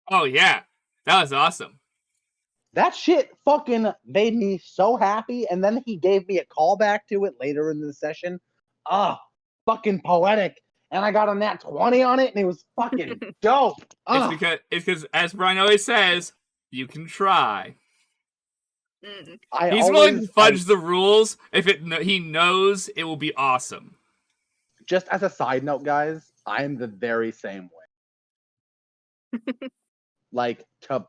Oh yeah, that was awesome. That shit fucking made me so happy, and then he gave me a callback to it later in the session. Fucking poetic. And I got a nat 20 on it, and it was fucking dope. It's because as Bryan always says, you can try. He's willing to fudge the rules if he knows it will be awesome. Just as a side note, guys, I'm the very same way. Like, to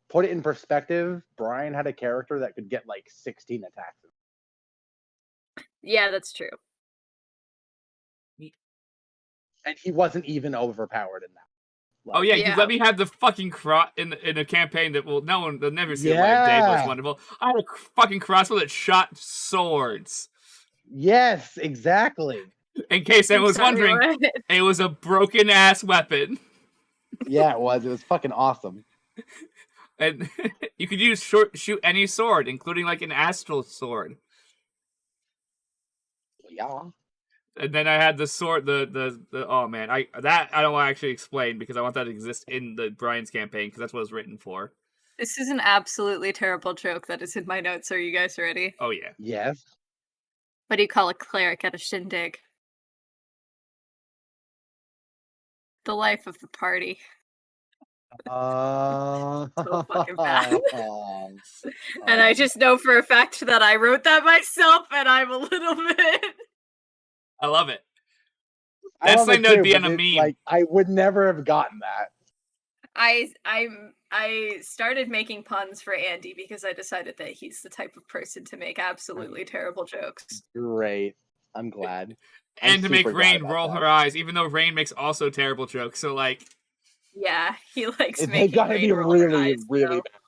put it in perspective, Bryan had a character that could get like 16 attacks. Yeah, that's true. And he wasn't even overpowered in that. Like, oh yeah, you let me have the fucking cross in a campaign that will never see the light of day, but it's wonderful. I had a fucking crossbow that shot swords. Yes, exactly. In case I was wondering, it was a broken ass weapon. Yeah, it was. It was fucking awesome. And you could shoot any sword, including like an astral sword. Yeah. And then I had the sword, the oh man, I don't want to actually explain because I want that to exist in the Bryan's campaign because that's what it was written for. This is an absolutely terrible joke that is in my notes. Are you guys ready? Oh yeah. Yes. What do you call a cleric at a shindig? The life of the party. So fucking bad. And I just know for a fact that I wrote that myself, and I'm a little bit. I love it. That's something that would be in a meme. Like, I would never have gotten that. I started making puns for Andy because I decided that he's the type of person to make absolutely terrible jokes. Great. I'm glad. And to make Rain roll her eyes, even though Rain makes also terrible jokes. So like, yeah, he likes they making gotta Rain be roll her really, eyes, really bad.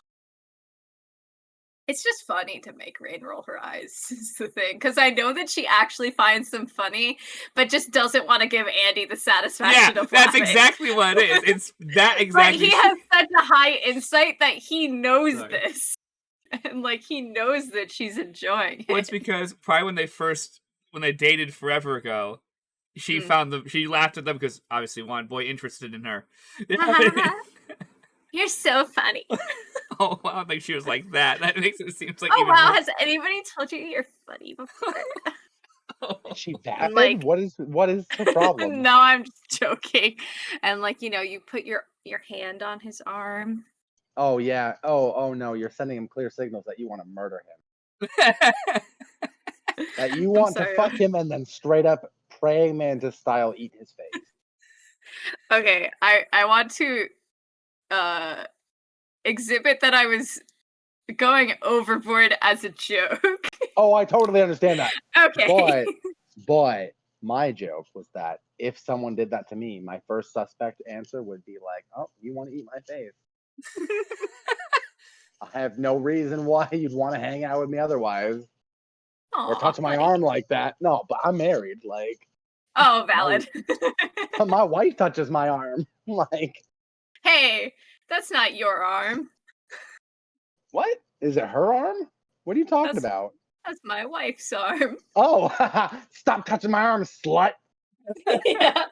It's just funny to make Rain roll her eyes, is the thing. Because I know that she actually finds them funny, but just doesn't want to give Andy the satisfaction of that's laughing. Exactly what it is. It's that exactly. But he has such a high insight that he knows this. And, like, he knows that she's enjoying it. Well, it's because probably when they dated forever ago, she she laughed at them because obviously one boy interested in her. You're so funny. Oh, I don't think she was like that. That makes it seem like. Oh wow! More... Has anybody told you you're funny before? Is she vapid? Like, what is the problem? No, I'm just joking. And like, you know, you put your hand on his arm. Oh yeah. Oh no! You're sending him clear signals that you want to murder him. That you want to fuck him and then straight up praying mantis style eat his face. Okay, I want to exhibit that I was going overboard as a joke. Oh, I totally understand that. Okay. But my joke was that if someone did that to me, my first suspect answer would be like, "Oh, you want to eat my face?" I have no reason why you'd want to hang out with me otherwise. Aww, or touch my arm like that. No, but I'm married. Like, oh, valid. my wife touches my arm. Like, hey, that's not your arm. What? Is it her arm? What are you talking about? That's my wife's arm. Oh, stop touching my arm, slut. Yeah.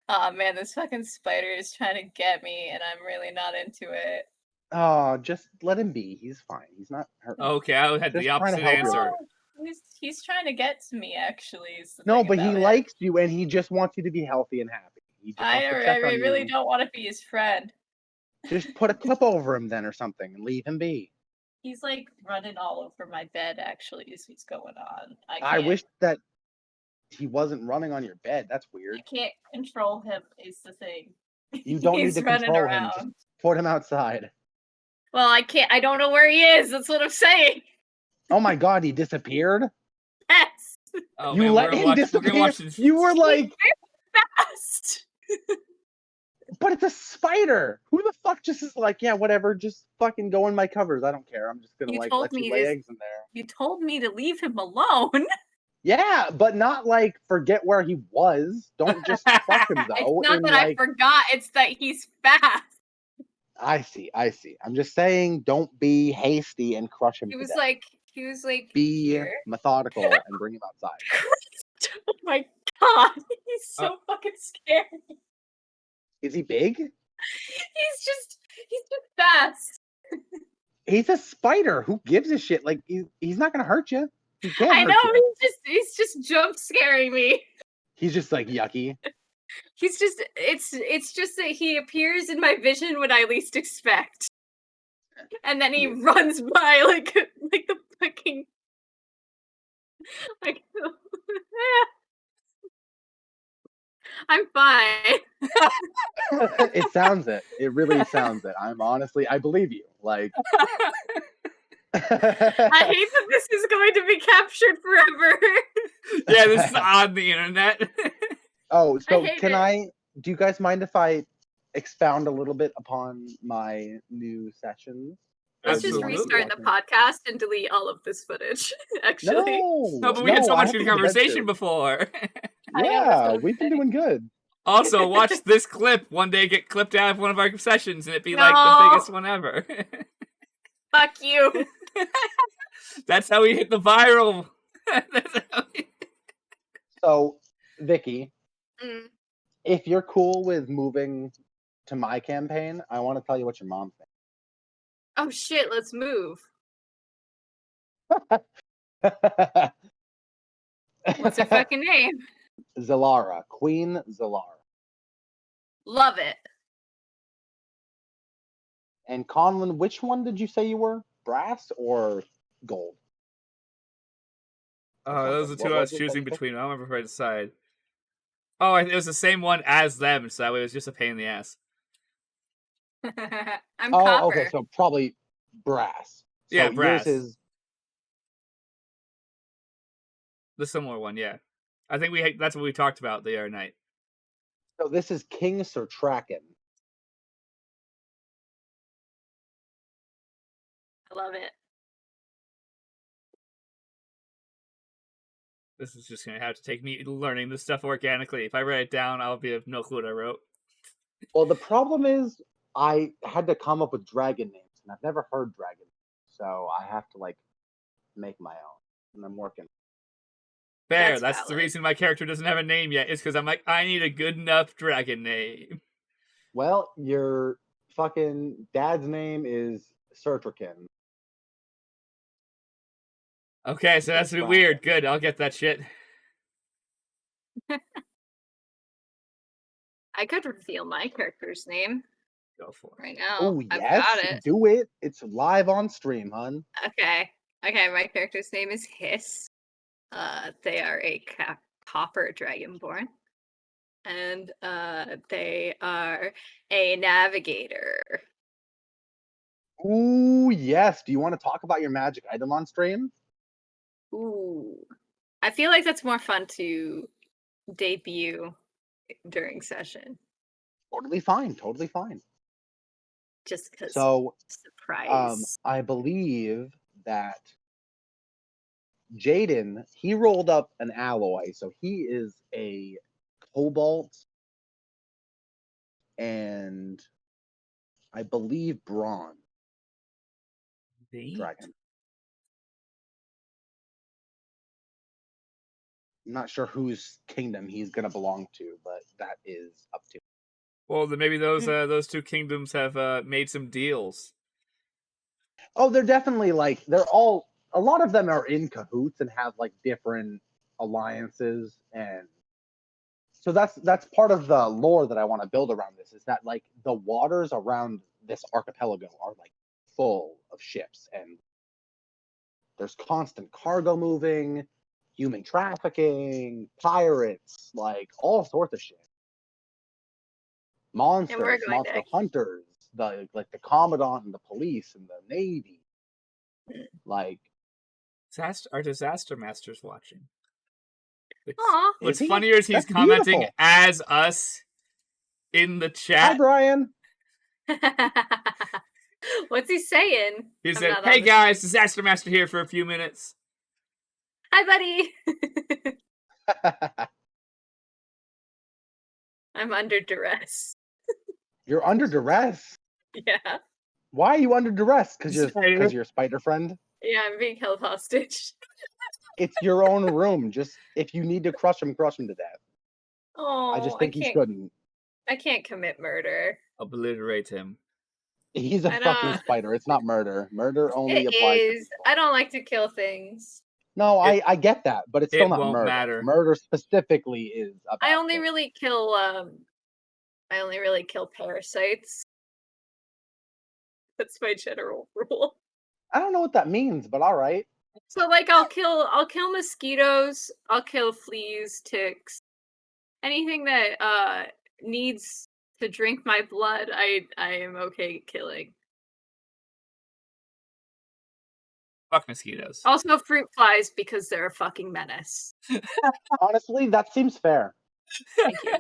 Oh man, this fucking spider is trying to get me, and I'm really not into it. Oh, just let him be. He's fine. He's not hurt. Okay, I had the opposite answer. He's trying to get to me, actually. No, but he likes you, and he just wants you to be healthy and happy. I really don't want to be his friend. Just put a cup over him then or something and leave him be. He's like running all over my bed, actually, is what's going on. I wish that he wasn't running on your bed. That's weird. I can't control him, is the thing. You don't need He's to running control him. Just around. put him outside. Well, I can't. I don't know where he is. That's what I'm saying. Oh my god, he disappeared? Yes. Oh, You man, let we're him gonna disappear? watch this. You were like, Fast. but it's a spider. Who the fuck just is like, yeah, whatever, just fucking go in my covers. I don't care. I'm just gonna You like told let you me lay this- eggs in there. You told me to leave him alone. Yeah, but not like forget where he was. Don't just crush him though. It's not in, that I like, forgot. It's that he's fast. I see. I'm just saying, don't be hasty and crush him He to was death. like, Be here. methodical and bring him outside. Oh my god, he's so fucking scary. Is he big? He's just fast. He's a spider. Who gives a shit? Like he's not gonna hurt you. He can't I hurt know you. he's just jump scaring me. He's just like yucky. He's just it's just that he appears in my vision when I least expect. And then he runs by like the fucking like I'm fine. It sounds it. It really sounds it. I believe you. Like I hate that this is going to be captured forever. Yeah, this is on the internet. Oh, so hate can it. do you guys mind if I expound a little bit upon my new sessions? Let's Or do you just wanna keep restart the talking? podcast and delete all of this footage. Actually. No, but we had so I much have to good go to bed conversation soon. before. I know, Yeah, that's what we've been I'm doing good. Also, watch this clip one day get clipped out of one of our sessions and it be like the No. biggest one ever. Fuck you. That's how we hit the viral. So, Vicky, Mm. if you're cool with moving to my campaign, I want to tell you what your mom Oh shit, let's move. thinks. What's her fucking name? Zalara, Queen Zalara. Love it. And Conlan, which one did you say you were? Brass or gold? Oh, those are What two I was was it that choosing you picked? between. I don't remember if I decide. Oh, it was the same one as them, so that way it was just a pain in the ass. I'm Oh, copper. okay, so probably brass. So Yeah, yours brass. is The similar one, yeah. I think that's what we talked about the other night. so this is King Sir Traken. I love it. This is just going to have to take me learning this stuff organically. If I write it down, I'll be of no clue what I wrote. Well, the problem is I had to come up with dragon names, and I've never heard dragon names, so I have to like make my own, and I'm working. Fair, That's that's the valid. reason my character doesn't have a name yet, is because I'm like, I need a good enough dragon name. Well, your fucking dad's name is Sir Traken. Okay, so that's weird. Good, I'll get that shit. I could reveal my character's name Go for it. right now. Oh I've yes, got it. do it. It's live on stream, hun. Okay. Okay, my character's name is Hiss. They are a copper dragonborn. And they are a navigator. Ooh yes. Do you want to talk about your magic item on stream? Ooh. I feel like that's more fun to debut during session. Totally fine. Totally fine. Just because So, surprise. I believe that Jaden, he rolled up an alloy, so he is a cobalt and I believe bronze dragon. I'm not sure whose kingdom he's gonna belong to, but that is up to. Well, then maybe those two kingdoms have made some deals. Oh, they're definitely like they're all. A lot of them are in cahoots and have like different alliances, and so that's part of the lore that I want to build around this. Is that like the waters around this archipelago are like full of ships, and there's constant cargo moving, human trafficking, pirates, like all sorts of shit. monsters, going monster to- hunters, the commandant and the police and the navy. Like, Our disaster master's watching. Aw. What's Is he? funnier is he's That's commenting beautiful. as us in the hi chat. Bryan. What's he saying? He I'm said, not "Hey on the- guys, disaster master here for a few minutes." Hi, buddy. I'm under duress. You're under duress. Yeah. Why are you under duress? Because Spider. you're spider friend. Yeah, I'm being held hostage. It's your own room. Just if you need to crush him to death. Oh, I just think he shouldn't. I can't commit murder. Obliterate him. He's a I fucking know. spider. It's not murder. Murder only It applies. is. I don't like to kill things. No, I get that, but it's still it not won't murder. matter. Murder specifically is about I only killing. really kill parasites. That's my general rule. I don't know what that means, but all right. So like I'll kill mosquitoes, I'll kill fleas, ticks. Anything that needs to drink my blood, I am okay killing. Fuck mosquitoes. Also fruit flies because they're a fucking menace. Honestly, that seems fair. Thank you.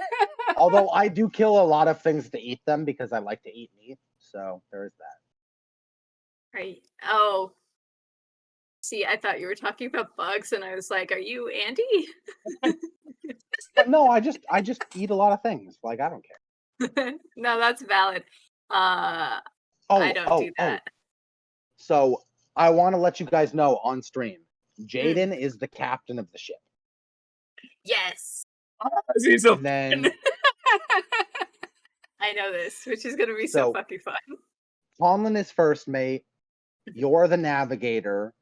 Although I do kill a lot of things to eat them because I like to eat meat. So there is that. Right. Oh. See, I thought you were talking about bugs and I was like, are you Andy? But no, I just eat a lot of things. Like I don't care. No, that's valid. I don't do that. So I want to let you guys know on stream, Jaden is the captain of the ship. Yes. He's so And then I know this, which is gonna be so So- fucking fun. Conlan is first mate. You're the navigator.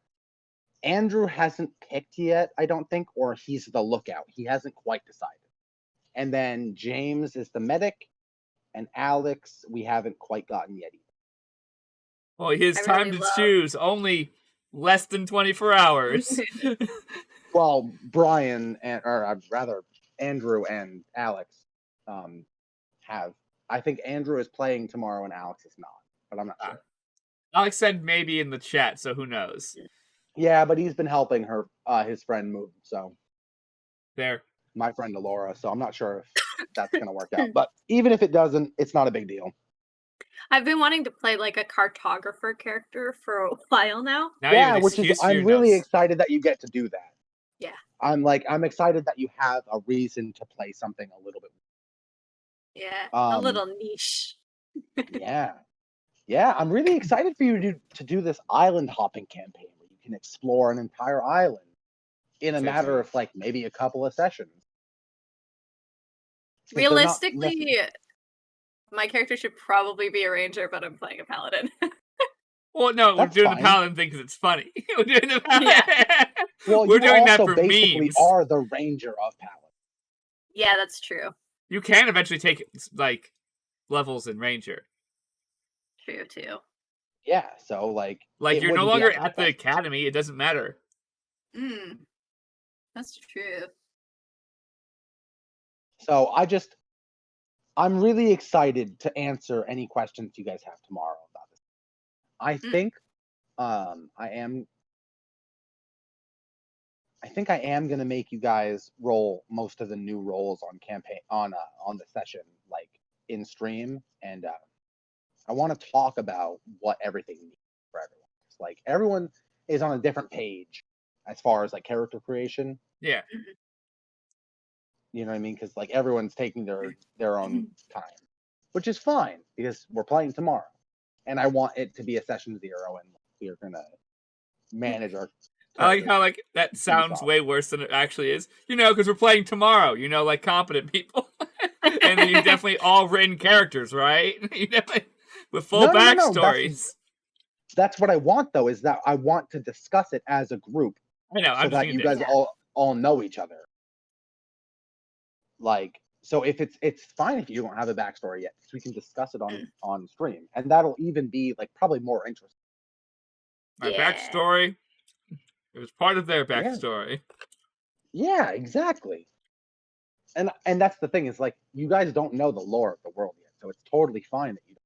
Andrew hasn't picked yet, I don't think, or he's the lookout. He hasn't quite decided. And then James is the medic, and Alex we haven't quite gotten yet either. Well, his I time really to love- choose only less than 24 hours. Well, Bryan or rather Andrew and Alex have. I think Andrew is playing tomorrow and Alex is not, but I'm not sure. Alex said maybe in the chat, so who knows? Yeah, but he's been helping his friend move. So There. my friend Alora. So I'm not sure if that's gonna work out. But even if it doesn't, it's not a big deal. I've been wanting to play like a cartographer character for a while now. Now you have Yeah, an which is excuse for your I'm really nose. excited that you get to do that. Yeah. I'm excited that you have a reason to play something a little bit. Yeah, a Um, little niche. Yeah. Yeah, I'm really excited for you to do this island hopping campaign where you can explore an entire island in a So matter true. of like maybe a couple of sessions. 'Cause they're not Realistically, my character should probably be a ranger, but I'm playing a paladin. Well, no, That's we're doing fine. the paladin thing because it's funny. We're doing the paladin. Well, We're you doing that also for basically memes. are the ranger of Paladin. Yeah, that's true. You can eventually take like levels in ranger. True too. Yeah, so like it You're no wouldn't be longer out of at the question. academy. It doesn't matter. Mm. That's true. So I'm really excited to answer any questions you guys have tomorrow about this. I think I am gonna make you guys roll most of the new rolls on campaign on the session, like in stream, and I want to talk about what everything means for everyone. Like everyone is on a different page as far as like character creation. Yeah. You know what I mean? Because like everyone's taking their own time, which is fine because we're playing tomorrow, and I want it to be a session 0, and we are gonna manage our. I like how that sounds off. way worse than it actually is. Because we're playing tomorrow. Like competent people, and then you definitely all written characters, right? You definitely with full No, backstories. That's what I want though. Is that I want to discuss it as a group. I know. So I'm just that thinking you guys all know each other. Like, so if it's fine if you don't have a backstory yet, because we can discuss it on stream, and that'll even be like probably more interesting. My backstory. It was part of their Yeah. backstory. Yeah, exactly. And that's the thing is like you guys don't know the lore of the world yet, so it's totally fine that you don't.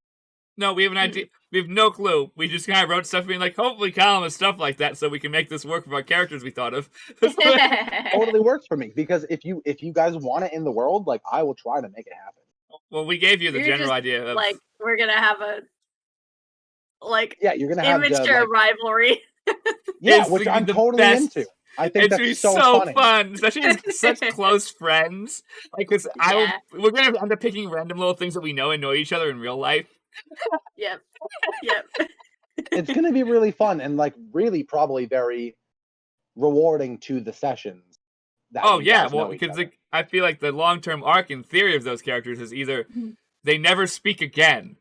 No, we have an idea. We have no clue. We just kind of wrote stuff being like, hopefully Callum has stuff like that so we can make this work with our characters we thought of. Totally works for me, because if you guys want it in the world, like, I will try to make it happen. Well, we gave you the You're general just, idea of like, we're gonna have a Yeah, you're gonna have immature the, like, rivalry. yeah, It's which gonna be I'm the totally best. into. I think It's gonna be that's so so funny. fun, especially as such close friends. Like, cause Yeah. we're gonna end up picking random little things that we know annoy each other in real life. Yep. It's gonna be really fun and, like, really probably very rewarding to the sessions. That Oh you yeah, guys well, know each because other. I feel like the long-term arc in theory of those characters is either they never speak again,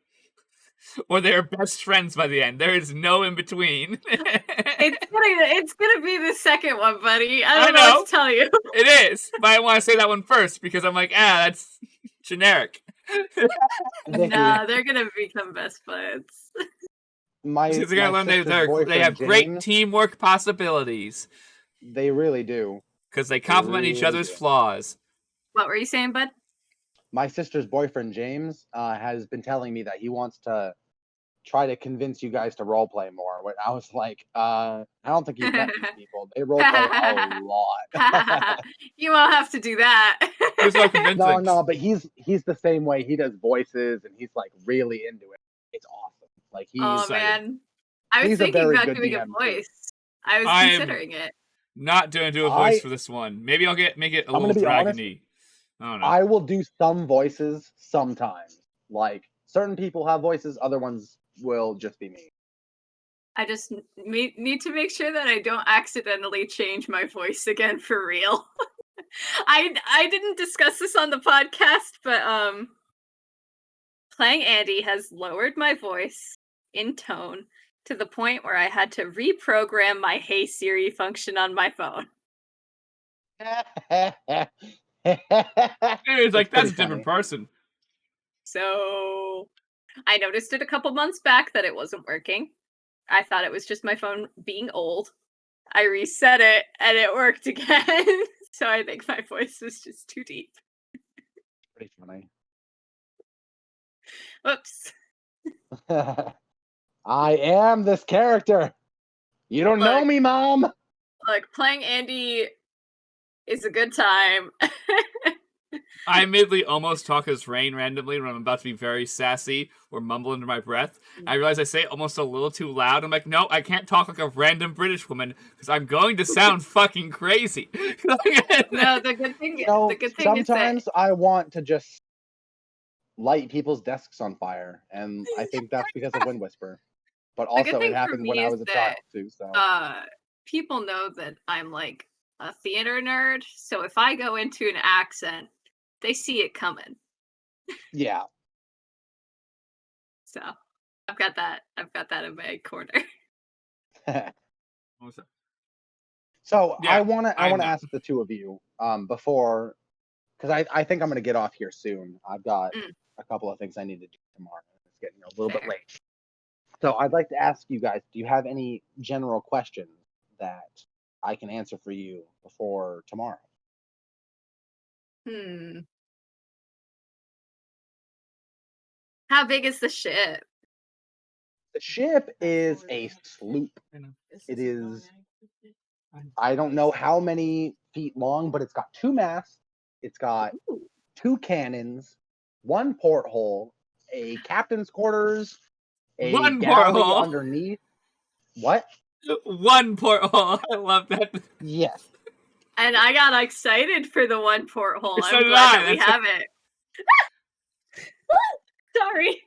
or they're best friends by the end. There is no in between. It's gonna be the second one, buddy. I I don't know know. what to tell you. It is, but I want to say that one first because I'm like, that's generic. Vicky, Nah, they're gonna become best buds. my Because they're gonna learn sister's boyfriend, they have great James, teamwork possibilities they really do. because they complement each Really other's do. flaws. What were you saying, bud? My sister's boyfriend, James, has been telling me that he wants to try to convince you guys to roleplay more. Where I was like, I don't think you've met these people. They roleplay a lot. You won't have to do that. There's no convincing. No, but he's the same way. He does voices, and he's, like, really into it. It's awesome. Like, he's Oh man, I was He's a thinking very about good doing a DM too. voice. I was I'm- considering it. Not gonna do a voice for this one. Maybe I'll make it a I'm little gonna be honest. dragony. I don't know. I will do some voices sometimes. Like, certain people have voices, other ones will just be me. I just need to make sure that I don't accidentally change my voice again for real. I didn't discuss this on the podcast, but playing Andy has lowered my voice in tone to the point where I had to reprogram my Hey Siri function on my phone. It's like, that's a pretty different funny. person. So I noticed it a couple months back that it wasn't working. I thought it was just my phone being old. I reset it and it worked again. So I think my voice was just too deep. Pretty funny. Whoops. I am this character. You don't know Look. me, Mom. Look, playing Andy is a good time. I admittedly almost talk as Rain randomly when I'm about to be very sassy or mumble under my breath. I realize I say it almost a little too loud. I'm like, no, I can't talk like a random British woman because I'm going to sound fucking crazy. No, the good thing, You know, the good thing is that sometimes I want to just light people's desks on fire, and I think that's because of Wind Whisper. But The good also, thing it for happened when me I is was a that, child too. So people know that I'm like a theater nerd. So if I go into an accent, they see it coming. yeah, So I've got that in my corner. so Yeah, I want to I know. ask the two of you before, because I think I'm going to get off here soon. I've got a couple of things I need to do tomorrow. It's getting a little bit Fair. late. So I'd like to ask you guys, do you have any general questions that I can answer for you before tomorrow? How big is the ship? The ship is a sloop. It is, I don't know how many feet long, but it's got 2 masts. It's got 2 cannons, 1 porthole, a captain's quarters, a 1 galley porthole. underneath. What? 1 porthole. I love that. Yes. And I got excited for the 1 porthole. So I'm did glad I. that we That's- have it. Sorry.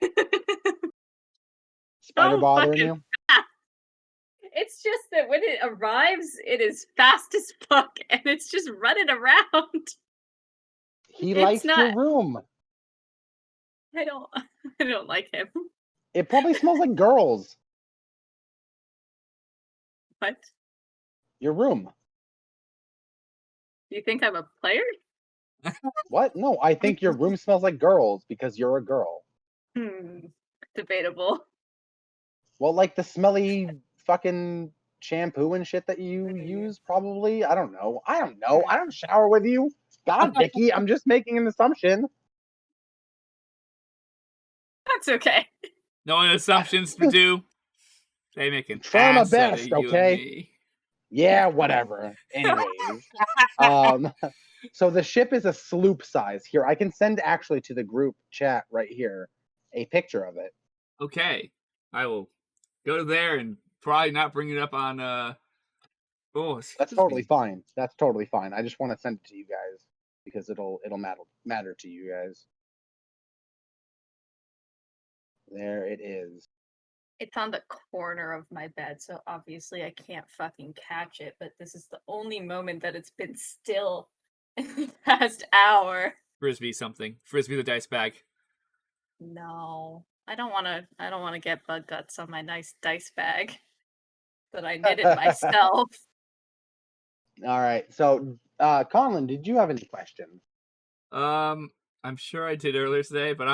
Spider So bothering fucking you? It's just that when it arrives, it is fast as fuck, and it's just running around. He It's likes not- your room. I don't like him. It probably smells like girls. What? Your room. Do you think I'm a player? What? No, I think your room smells like girls because you're a girl. Debatable. Well, like the smelly fucking shampoo and shit that you use, probably. I don't know. I don't shower with you. God, Vicky, I'm just making an assumption. That's okay. No assumptions to do. They make an Try my ass out of best, you okay? and me. Yeah, whatever. Anyways, so the ship is a sloop size. Here, I can send actually to the group chat right here a picture of it. Okay, I will go there and probably not bring it up on. Oh, That's totally fine. That's totally fine. I just want to send it to you guys because it'll matter to you guys. There it is. It's on the corner of my bed, so obviously I can't fucking catch it, but this is the only moment that it's been still in the past hour. Frisbee something. Frisbee the dice bag. No. I don't wanna get bug guts on my nice dice bag that I knitted myself. All right. So, Conlan, did you have any questions? I'm sure I did earlier today, but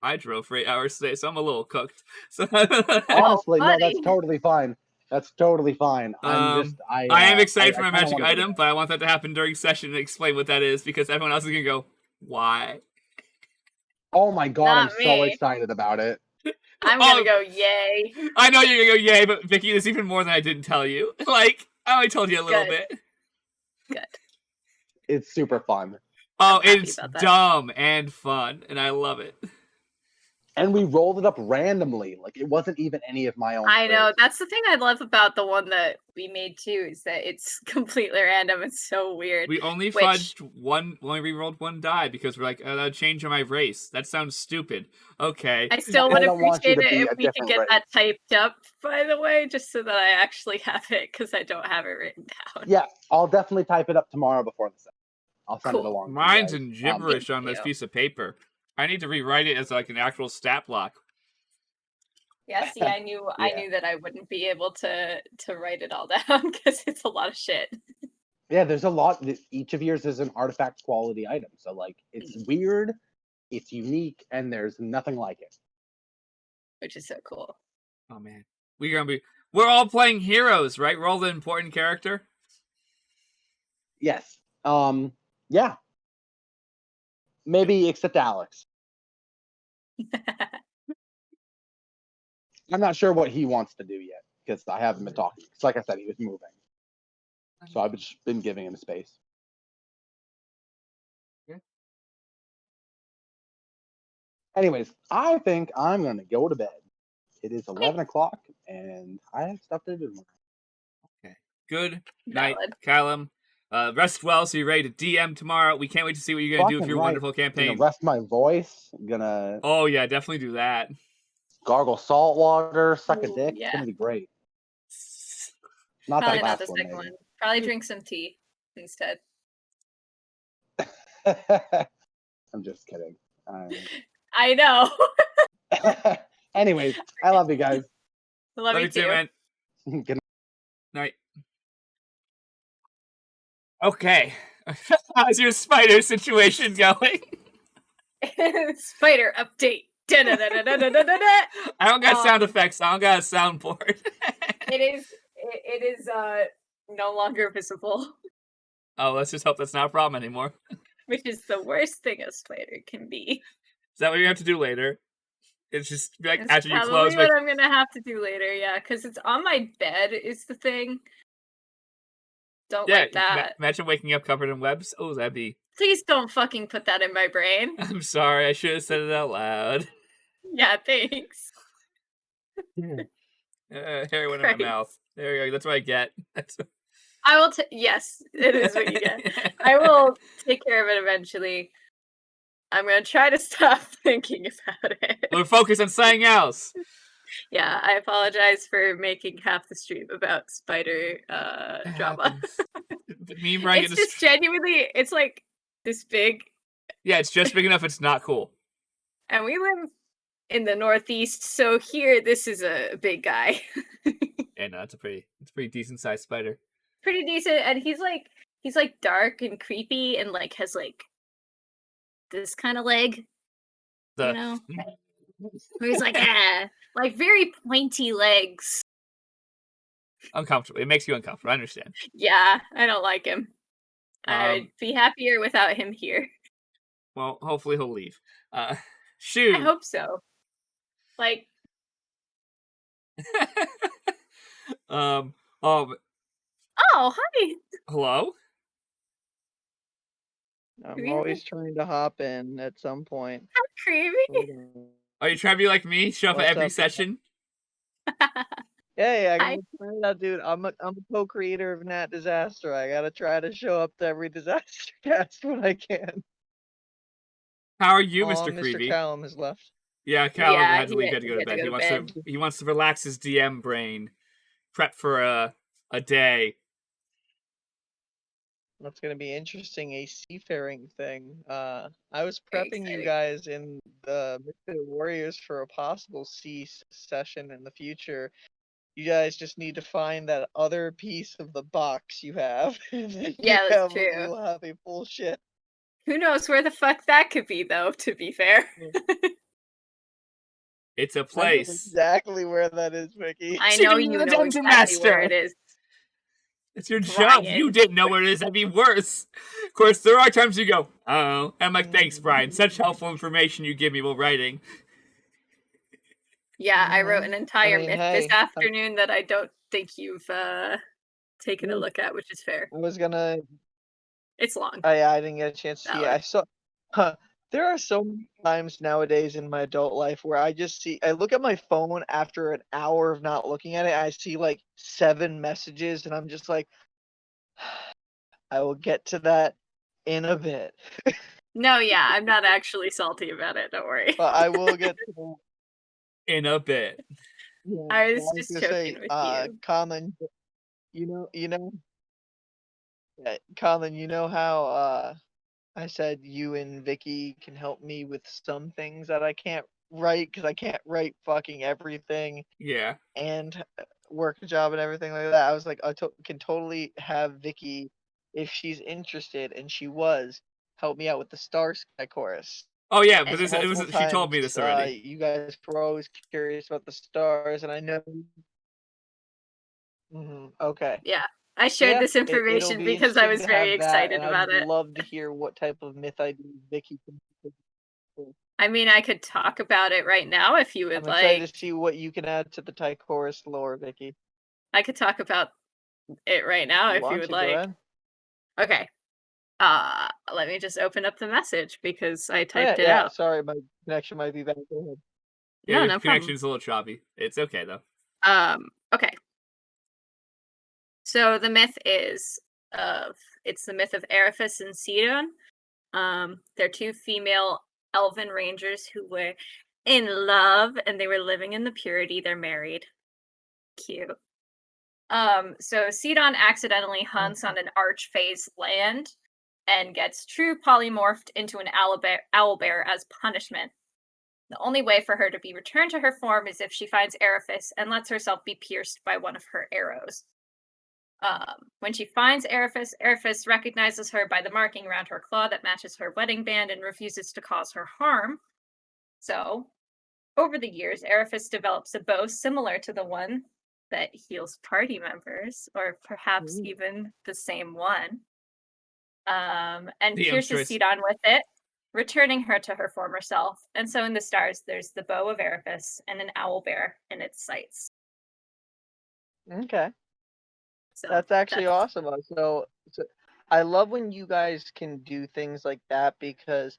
I drove for 8 hours today, so I'm a little cooked. So Honestly, no, that's buddy. totally fine. That's totally fine. I am excited for my kinda magic wanna go item, but I want that to happen during session and explain what that is because everyone else is gonna go, why? Oh my god, Not I'm so me. excited about it. I'm gonna go yay. I know you're gonna go yay, but Vicky, there's even more than I didn't tell you. Like, I only told you a little Good. bit. Good. It's super fun. Oh, I'm happy it's about that. dumb and fun, and I love it. And we rolled it up randomly. Like, it wasn't even any of my own. I know, phrase. that's the thing I love about the one that we made too, is that it's completely random. It's so weird. We only Which- fudged one, only re-rolled one die because we're like, that'll change my race. That sounds stupid. Okay. I still I would don't want you appreciate to it be if a we could different get race. that typed up, by the way, just so that I actually have it, because I don't have it written down. Yeah, I'll definitely type it up tomorrow before the session. I'll send it Cool. along. to you Mine's guys. in gibberish Thank on this you. piece of paper. I need to rewrite it as like an actual stat block. Yeah, see, I knew that I wouldn't be able to write it all down because it's a lot of shit. Yeah, there's a lot. Each of yours is an artifact quality item, so like it's weird, it's unique, and there's nothing like it. Which is so cool. Oh man, we're all playing heroes, right? We're all the important character. Yes. Yeah. Maybe except Alex. I'm not sure what he wants to do yet because I haven't been talking. Because like I said, he was moving, so I've just been giving him space. Yeah. Anyways, I think I'm gonna go to bed. It is 11 o'clock, and I have stuff to do. Okay. Good night, Valid. Callum. Rest well, so you're ready to DM tomorrow. We can't wait to see what you're gonna do with Fucking your right. wonderful campaign. Gonna rest my voice. Gonna Oh yeah, definitely do that. gargle salt water, suck a Ooh, dick. yeah. It's gonna be great. Not Probably that not last the one. second one. Probably drink some tea instead. Maybe. I'm just kidding. I know. Anyways, I love you guys. Love you too. man. Good Night. Okay. How's your spider situation going? Spider update. Da-da-da-da-da-da-da-da. I don't got sound effects. I don't got a soundboard. It is no longer visible, Oh, let's just hope that's not a problem anymore. which is the worst thing a spider can be. Is that what you have to do later? It's just like That's after you probably close. what I'm gonna have to do later. Yeah, because it's on my bed. Is the thing. Don't like that. Imagine waking up covered in webs. Oh, that'd be. Please don't fucking put that in my brain. I'm sorry. I should have said it out loud. Yeah, thanks. Hair went in my Great. mouth. There you go. That's what I get. I will. Yes, it is what you get. I will take care of it eventually. I'm gonna try to stop thinking about it. We're focused on something else. Yeah, I apologize for making half the stream about spider drama. Me and Bryan It's just genuinely, it's like this big, Yeah, it's just big enough. It's not cool. and we live in the Northeast, so here this is a big guy. Yeah, no, it's a pretty decent sized spider. Pretty decent, and he's like dark and creepy, and like has like this kind of leg, you know, where he's like like very pointy legs. Uncomfortable. It makes you uncomfortable. I understand. Yeah, I don't like him. I'd be happier without him here. Well, hopefully he'll leave. Shoot. I hope so. Like, Oh, oh, hi. hello? I'm Creepy. always trying to hop in at some point. Hi, Creepy. Hold on. Are you trying to be like me? Show up at What's every up? session? Hey, I Hi. gotta try it out, dude. I'm a co-creator of Nat Disaster. I gotta try to show up to every disaster cast when I can. How are you, Oh, Mr. Mr. Creepy? Callum has left. Yeah, Callum Yeah, had to leave. He had to go to bed. He wants to relax his DM brain, prep for a day. That's gonna be interesting. A seafaring thing. I was Very prepping you exciting. guys in the Mythic Warriors for a possible sea session in the future. You guys just need to find that other piece of the box you have. And then Yeah, that's true. you'll have a full ship. Who knows where the fuck that could be, though, to be fair. It's a I know place. exactly where that is, Vicky. I She know didn't you know the know Dungeon exactly where Master. it is. It's your job. Bryan. You didn't know where it is. That'd be worse. Of course, there are times you go, oh. I'm like, thanks, Bryan. Such helpful information you give me while writing. Yeah, I wrote an entire myth this hey, afternoon that I don't think you've taken a look at, which is fair. I was gonna. It's long. I didn't get a chance to see it. Valid. I saw. There are so many times nowadays in my adult life where I look at my phone after an hour of not looking at it. I see like 7 messages, and I'm just like, I will get to that in a bit. No, yeah, I'm not actually salty about it. Don't worry. But I will get to that. In a bit. Yeah, I was but just gonna joking with you. Conlan, Conlan, you know how I said you and Vicky can help me with some things that I can't write because I can't write fucking everything Yeah. and work a job and everything like that. I was like, can totally have Vicky, if she's interested, and she was, help me out with the Star Sky chorus. Oh yeah, but And multiple she told me this already. You guys were always curious about the stars, and I know. Okay. Yeah, I shared this It'll information be because I interesting was to very have that, excited and about I'd it. love to hear what type of myth ideas Vicky can. I mean, I could talk about it right now if you would I'm excited like. to see what you can add to the Ty'Quorus lore, Vicky. I could talk about it right now if you would Go like. ahead. Okay. Let me just open up the message because I typed it Yeah, out. sorry, my connection might be bad. Go ahead. Yeah, No, your no connection's a little choppy. It's okay though. Okay. So the myth is it's the myth of Eriphas and Sidon. They're 2 female elven rangers who were in love and they were living in the purity. They're married. Cute. So Sidon accidentally hunts on an archfae's land and gets true polymorphed into an owlbear as punishment. The only way for her to be returned to her form is if she finds Eriphas and lets herself be pierced by one of her arrows. When she finds Eriphas, Eriphas recognizes her by the marking around her claw that matches her wedding band and refuses to cause her harm. So, over the years, Eriphas develops a bow similar to the one that heals party members, or perhaps even the same one, and pierces Sidon with it, returning her to her former self. And so in the stars, there's the bow of Eriphas and an owlbear in its sights. Okay. So That's actually awesome. So I love when you guys can do things like that, because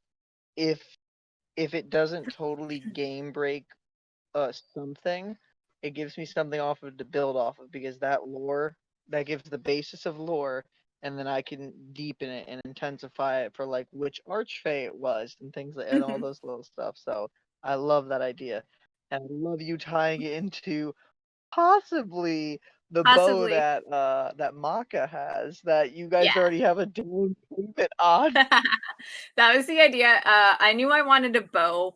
if it doesn't totally game break something, it gives me something off of to build off of, because that lore, that gives the basis of lore, and then I can deepen it and intensify it for like which archfey it was and things like and all those little stuff. So I love that idea, and I love you tying it into possibly the bow that that Maka has, that you guys already have a down payment on. That was the idea. I knew I wanted a bow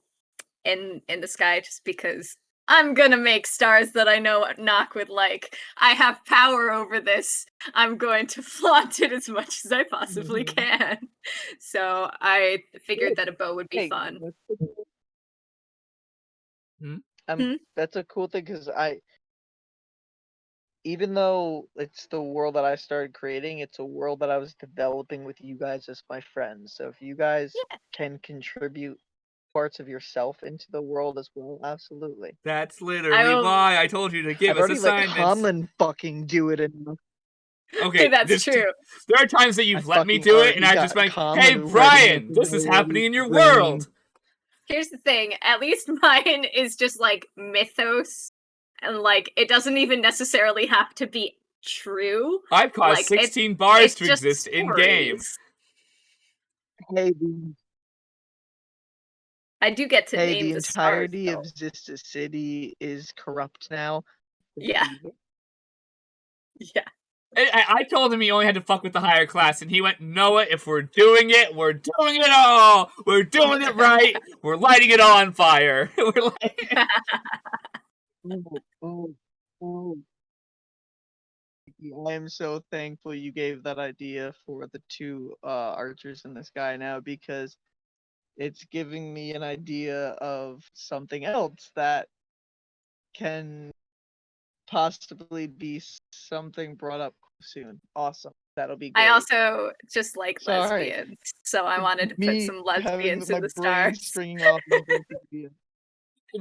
in the sky just because I'm gonna make stars that I know Nock would like. I have power over this. I'm going to flaunt it as much as I possibly can. So I figured that a bow would be fun. That's a cool thing, because even though it's the world that I started creating, it's a world that I was developing with you guys as my friends. So if you guys can contribute parts of yourself into the world as well. Absolutely. That's literally why I told you to give I've us already let assignments. Conlan fucking do it enough. Okay, That's true. There are times that you've let me fucking do it, and already I just got like, Conlan hey, ready Bryan, with this his is happening in your brain. world. Here's the thing. At least mine is just like mythos, and like it doesn't even necessarily have to be true. I've caused Like, 16 bars it's to just exist in game. stories. Hey, I do get to hey, name the the stars, entirety though. of Zista City is corrupt now. Yeah. Yeah. I told him he only had to fuck with the higher class, and he went, Noah, if we're doing it, we're doing it all! We're doing it right! We're lighting it all on fire! We're like... Oh. I am so thankful you gave that idea for the two archers in the sky now, because it's giving me an idea of something else that can possibly be something brought up soon. Awesome. That'll be great. I also just like Sorry. lesbians, so I wanted to put Me some having lesbians my in the brain stars. stringing off my idea.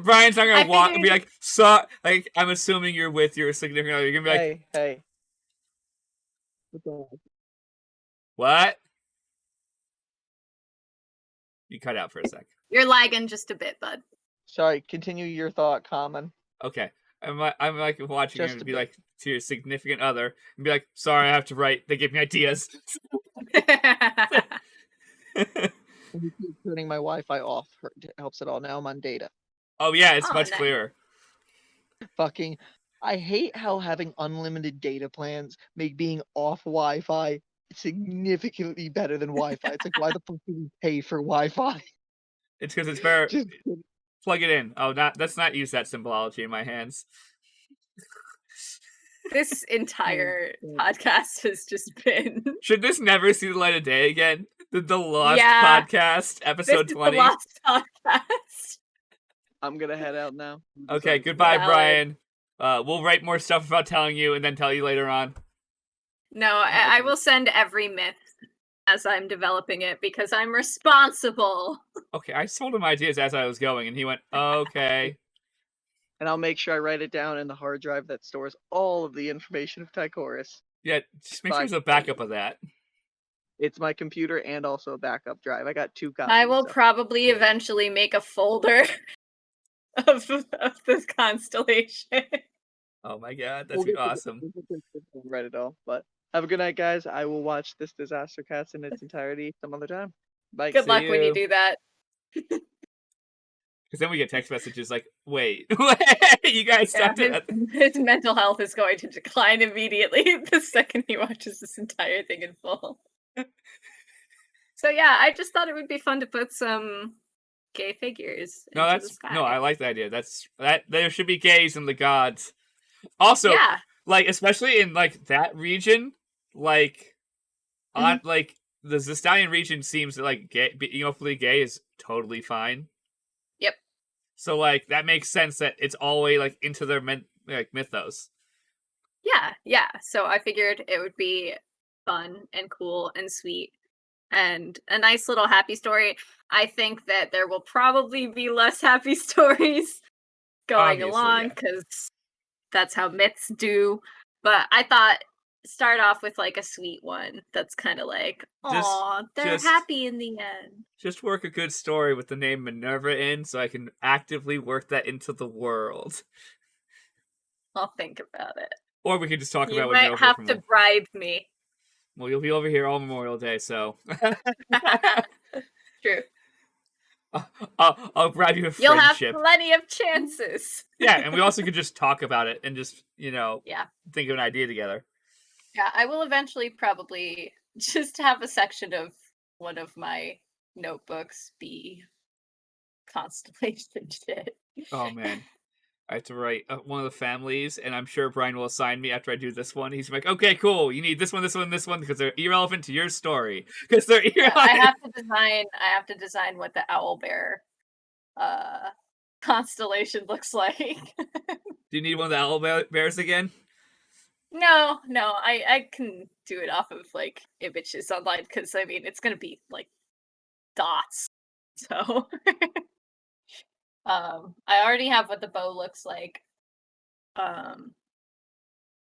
Bryan's not gonna I walk and be figured- like, like, I'm assuming you're with your significant other. You're gonna be like, Hey. What's up? what? You cut out for a sec. You're lagging just a bit, bud. Sorry, continue your thought, Common. Okay. I'm like watching Just him a be bit. like to your significant other and be like, sorry, I have to write. They give me ideas. When you keep turning my Wi-Fi off, helps it all. Now I'm on data. Oh yeah, it's Oh, much nice. clearer. Fucking, I hate how having unlimited data plans make being off Wi-Fi significantly better than Wi-Fi. It's like, why the fuck do we pay for Wi-Fi? It's because it's better. Just Plug it in. Oh, let's not use that symbology in my hands. This entire podcast has just been Should this never see the light of day again? The Lost Yeah. Podcast, this episode is 20. the Lost Podcast. I'm gonna head out now. Okay, goodbye, Valid. Bryan. We'll write more stuff about telling you and then tell you later on. No, I will send every myth as I'm developing it because I'm responsible. Okay, I told him ideas as I was going, and he went, okay. And I'll make sure I write it down in the hard drive that stores all of the information of Ty'Quorus. Yeah, just make sure Bye. there's a backup of that. It's my computer and also a backup drive. I got 2 copies. I will so. probably eventually make a folder of this constellation. Oh my god, that'd be awesome. Read it all. But have a good night, guys. I will watch this Disaster Cast in its entirety some other time. Bye. Good See luck when you you. do that. Because then we get text messages like, wait, you guys Yeah, stopped it. his mental health is going to decline immediately the second he watches this entire thing in full. So yeah, I just thought it would be fun to put some gay figures No, into the sky. I like the idea. That there should be gays in the gods. Also, yeah. like especially in like that region, like on like the Zestalian region seems like being openly gay is totally fine. Yep. So like that makes sense that it's all the way like into their mythos. Yeah. So I figured it would be fun and cool and sweet and a nice little happy story. I think that there will probably be less happy stories going Obviously, along because that's how myths do. But I thought start off with like a sweet one that's kind of like, aw, they're happy in the end. Just work a good story with the name Minerva in so I can actively work that into the world. I'll think about it. Or we could just talk You about when you're might over have to bribe me. Well, you'll be over here all Memorial Day, so True. I'll bribe you with You'll have friendship. plenty of chances. Yeah, and we also could just talk about it and just, Yeah. think of an idea together. Yeah, I will eventually probably just have a section of one of my notebooks be constellation shit. Oh, man. I have to write one of the families, and I'm sure Bryan will assign me after I do this one. He's like, okay, cool. You need this one, this one, this one, because they're irrelevant to your story. Because they're irrelevant. I have to design what the owl bear constellation looks like. Do you need one of the owl bears again? No, I can do it off of like images online because I mean it's gonna be like dots. So I already have what the bow looks like.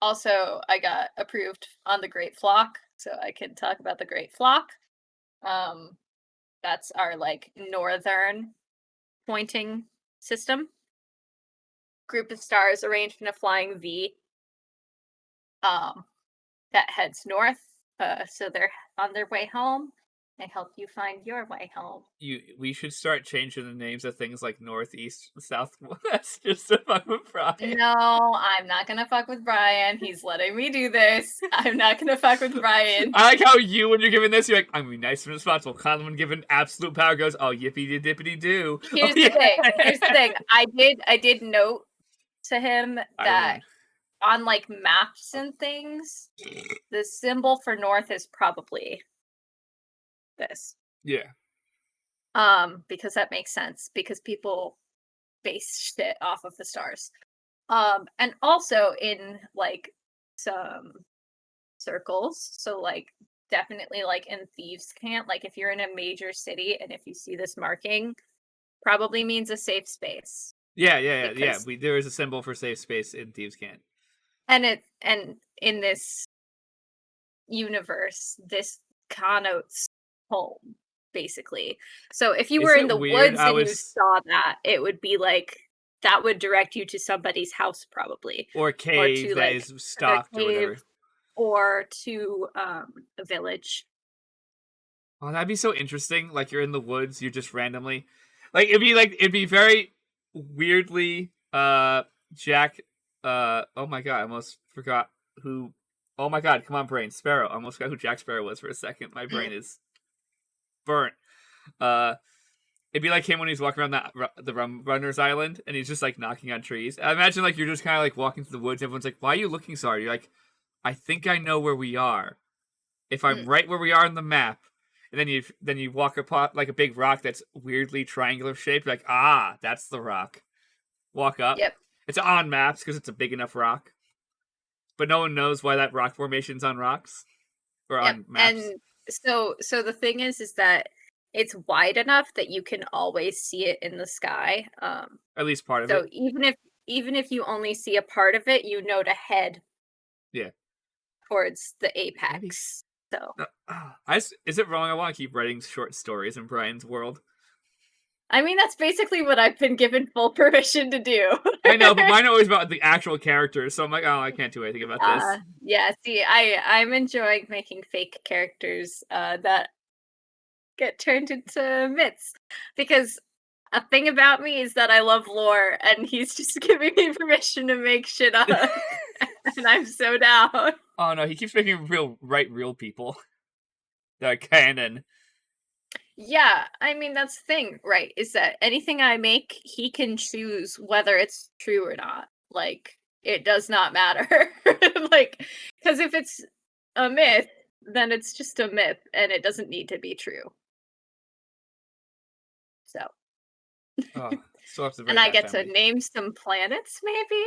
Also, I got approved on the Great Flock, so I can talk about the Great Flock. That's our like northern pointing system. Group of stars arranged in a flying V. That heads north. So they're on their way home. They help you find your way home. We should start changing the names of things like Northeast, Southwest, just to fuck with Bryan. No, I'm not gonna fuck with Bryan. He's letting me do this. I'm not gonna fuck with Bryan. I like how you, when you're giving this, you're like, I'm gonna be nice and responsible. Conlan, when given absolute power, goes, oh, yippee dippity doo. Here's the thing. Here's the thing. I did note to him that on like maps and things, the symbol for north is probably this. Yeah. Because that makes sense, because people base shit off of the stars. And also in like some circles, so like definitely like in Thieves' Cant, like if you're in a major city and if you see this marking, probably means a safe space. Yeah. Because- There is a symbol for safe space in Thieves' Cant. And in this universe, this connotes home, basically. So if you Is were in it the weird? woods I and you was- saw that, it would be like that would direct you to somebody's house, probably, Or a cave to, that like, is stocked or whatever. cave. Or to a village. Oh, that'd be so interesting. Like you're in the woods, you're just randomly, it'd be very weirdly, Jack. Oh my god, I almost forgot who. Oh my god, come on, brain. Sparrow. I almost forgot who Jack Sparrow was for a second. My brain is burnt. It'd be like him when he's walking around the Runner's Island and he's just like knocking on trees. I imagine like you're just kind of like walking through the woods. Everyone's like, "Why are you looking so hard?" You're like, "I think I know where we are. If I'm right where we are on the map." And then you walk upon like a big rock that's weirdly triangular shaped. You're like, ah, that's the rock. Walk up. Yep. It's on maps because it's a big enough rock. But no one knows why that rock formation's on rocks or on maps. And so the thing is that it's wide enough that you can always see it in the sky. At least part of So it. even if you only see a part of it, you know to head. Yeah. Towards the apex. So is it wrong? I want to keep writing short stories in Bryan's world. I mean, that's basically what I've been given full permission to do. I know, but mine are always about the actual characters, so I'm like, oh, I can't do anything about this. Yeah, see, I'm enjoying making fake characters that get turned into myths. Because a thing about me is that I love lore, and he's just giving me permission to make shit up. And I'm so down. Oh no, he keeps making real people. That canon. Yeah, I mean, that's the thing, right? Is that anything I make, he can choose whether it's true or not. Like, it does not matter. Like, because if it's a myth, then it's just a myth, and it doesn't need to be true. So. And I get to name some planets, maybe,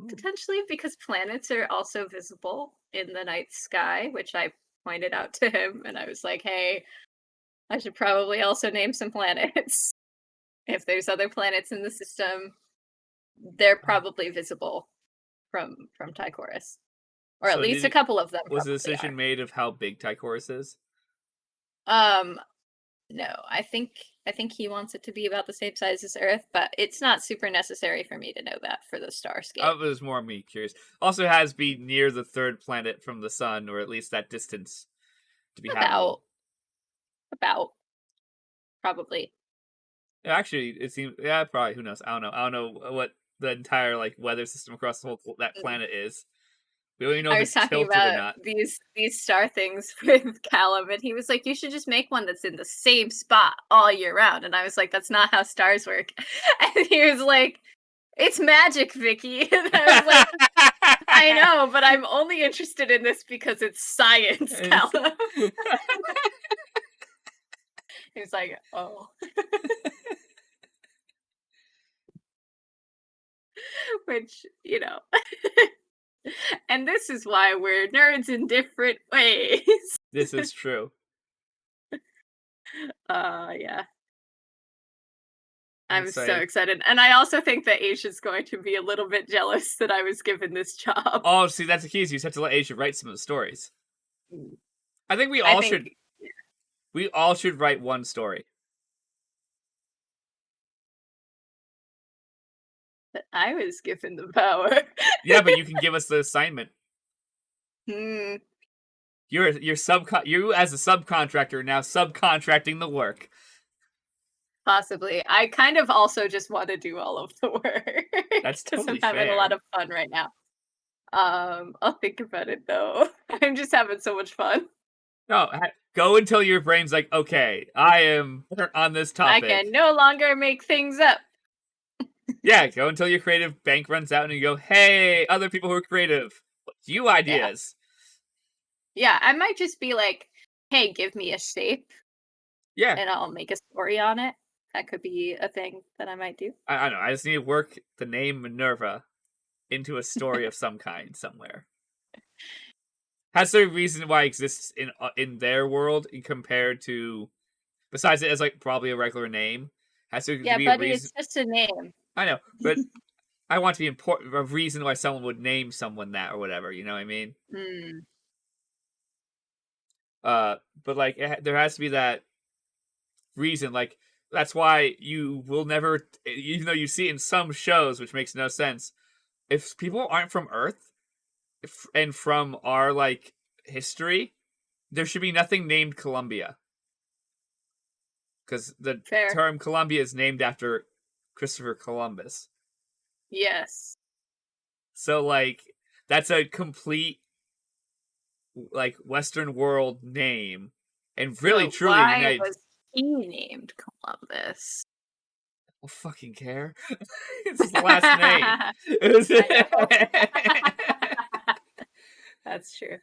potentially, because planets are also visible in the night sky, which I pointed out to him, and I was like, hey, I should probably also name some planets. If there's other planets in the system, they're probably visible from Ty'Quorus. Or at least a couple of them. Was the decision made of how big Ty'Quorus is? No, I think he wants it to be about the same size as Earth, but it's not super necessary for me to know that for the starscape. It was more me curious. Also has be near the third planet from the sun, or at least that distance to be habitable. About. Probably. Yeah, actually, it seems. Yeah, probably. Who knows? I don't know what the entire like weather system across the whole that planet is. We don't even know if it's tilted or not. These star things with Callumn, and he was like, "You should just make one that's in the same spot all year round." And I was like, "That's not how stars work." And he was like, "It's magic, Vicky." And I was like, "I know, but I'm only interested in this because it's science, Callumn." He was like, "Oh." Which, you know. And this is why we're nerds in different ways. This is true. Yeah. I'm Say- so excited. And I also think that Asia's going to be a little bit jealous that I was given this job. Oh, see, that's the key. Is you just have to let Asia write some of the stories. I think we I all think- should. We all should write one story. That I was given the power. Yeah, but you can give us the assignment. Hmm. You as a subcontractor are now subcontracting the work. Possibly. I kind of also just want to do all of the work. That's because totally I'm having fair. a lot of fun right now. I'll think about it though. I'm just having so much fun. No, go until your brain's like, okay, I am on this topic. I can no longer make things up. Yeah, go until your creative bank runs out and you go, hey, other people who are creative, you ideas. Yeah, I might just be like, hey, give me a shape Yeah, and I'll make a story on it. That could be a thing that I might do. I don't know. I just need to work the name Minerva into a story of some kind somewhere. Has there a reason why it exists in their world compared to, besides it as like probably a regular name? Has there Yeah, be buddy, a reason? it's just a name. I know, but I want to be important. A reason why someone would name someone that or whatever. You know what I mean? Hmm. But like there has to be that reason. Like that's why you will never, even though you see it in some shows, which makes no sense. If people aren't from Earth and from our like history, there should be nothing named Columbia. Because the Fair. term Columbia is named after Christopher Columbus. Yes. So, like, that's a complete, like, Western world name. And really, So truly, why United... was he named Columbus? I don't fucking care. It's his last name. That's true.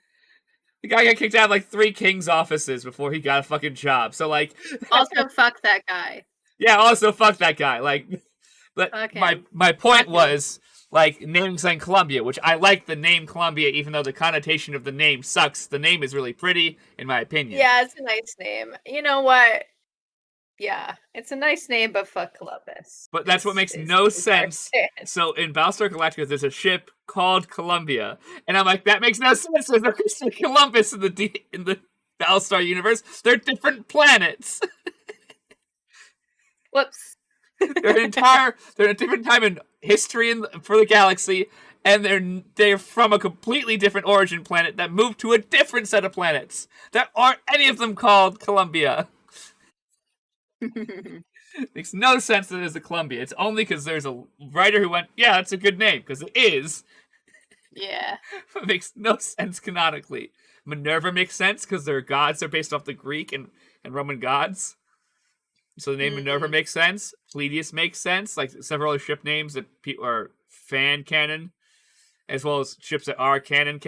The guy got kicked out of, like, 3 king's offices before he got a fucking job. So, like... Also, fuck that guy. Yeah, also, fuck that guy. Like... But Fuck my point Fuck him. was, like, naming something Columbia, which I like the name Columbia, even though the connotation of the name sucks. The name is really pretty, in my opinion. Yeah, it's a nice name. You know what? Yeah, it's a nice name, but fuck Columbus. But that's what makes no sense. So in Battlestar Galactica, there's a ship called Columbia, and I'm like, that makes no sense. There's no Christopher Columbus in the Battlestar universe. They're different planets. Whoops. They're a different time in history for the galaxy, and they're from a completely different origin planet that moved to a different set of planets. There aren't any of them called Columbia. Makes no sense that it's a Columbia. It's only because there's a writer who went, yeah, that's a good name, because it is. Yeah. It makes no sense canonically. Minerva makes sense because their gods are based off the Greek and Roman gods. So the name Minerva makes sense. Pleiadius makes sense. Like several other ship names that people are fan canon, as well as ships that are canon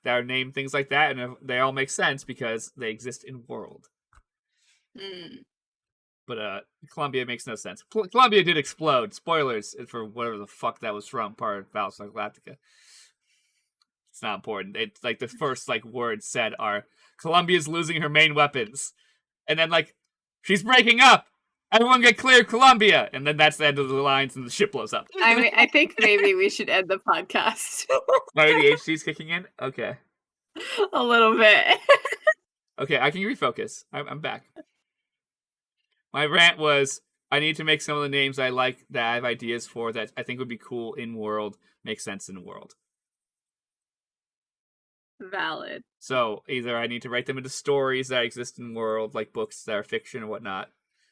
that are named things like that, and they all make sense because they exist in world. Mm. But Columbia makes no sense. Columbia did explode. Spoilers for whatever the fuck that was from, part of Battlestar Galactica. It's not important. It's like the first like words said are Columbia's losing her main weapons. And then like she's breaking up. Everyone get clear, Columbia. And then that's the end of the lines and the ship blows up. I mean, I think maybe we should end the podcast. My ADHD's kicking in? Okay. A little bit. Okay, I can refocus. I'm back. My rant was, I need to make some of the names I like that I have ideas for that I think would be cool in world, make sense in world. Valid. So either I need to write them into stories that exist in world, like books that are fiction or whatnot,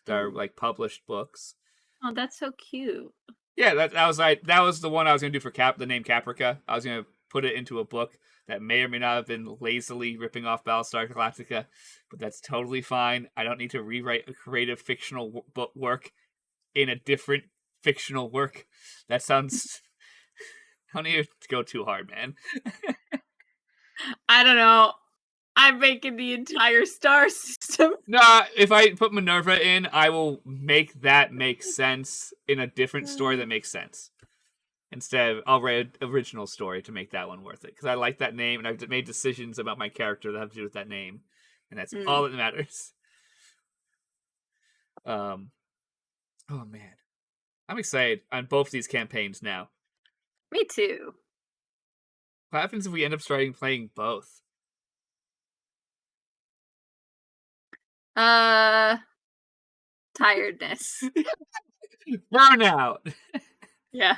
that are like published books. Oh, that's so cute. Yeah, that was the one I was gonna do for the name Caprica. I was gonna put it into a book that may or may not have been lazily ripping off Battlestar Galactica, but that's totally fine. I don't need to rewrite a creative fictional work in a different fictional work. That sounds... I don't need to go too hard, man. I don't know. I'm making the entire star system. Nah, if I put Minerva in, I will make that make sense in a different story that makes sense. Instead, I'll write an original story to make that one worth it. Because I like that name, and I've made decisions about my character that have to do with that name. And that's all that matters. Oh, man. I'm excited on both these campaigns now. Me too. What happens if we end up starting playing both? Tiredness. Burnout! Yeah.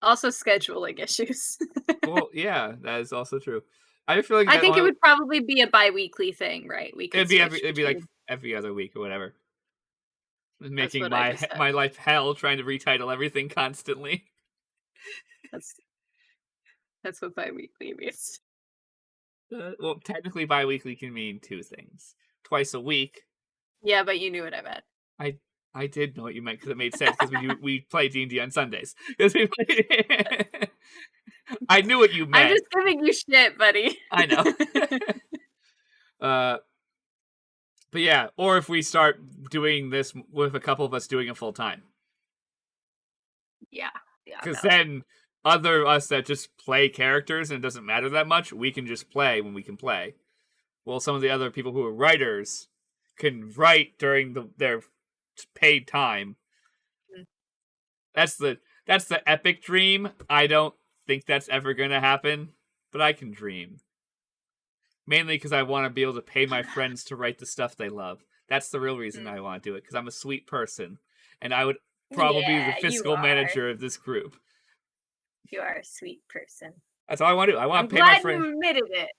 Also scheduling issues. Well, yeah, that is also true. I feel like I think it would probably be a bi-weekly thing, right? We could it'd be like every other week or whatever. Making what I just said. my life hell trying to retitle everything constantly. That's what bi-weekly means. Well, technically bi-weekly can mean two things. Twice a week. Yeah, but you knew what I meant. I did know what you meant because it made sense because we play D&D on Sundays. I knew what you meant. I'm just giving you shit, buddy. I know. But yeah, or if we start doing this with a couple of us doing it full time. Yeah. Because then other us that just play characters and it doesn't matter that much, we can just play when we can play. Well, some of the other people who are writers can write during their paid time. That's the epic dream. I don't think that's ever going to happen, but I can dream. Mainly because I want to be able to pay my friends to write the stuff they love. That's the real reason I want to do it, because I'm a sweet person. And I would probably be the fiscal manager of this group. You are a sweet person. That's all I want to do. I want to pay my my friends. You admitted it.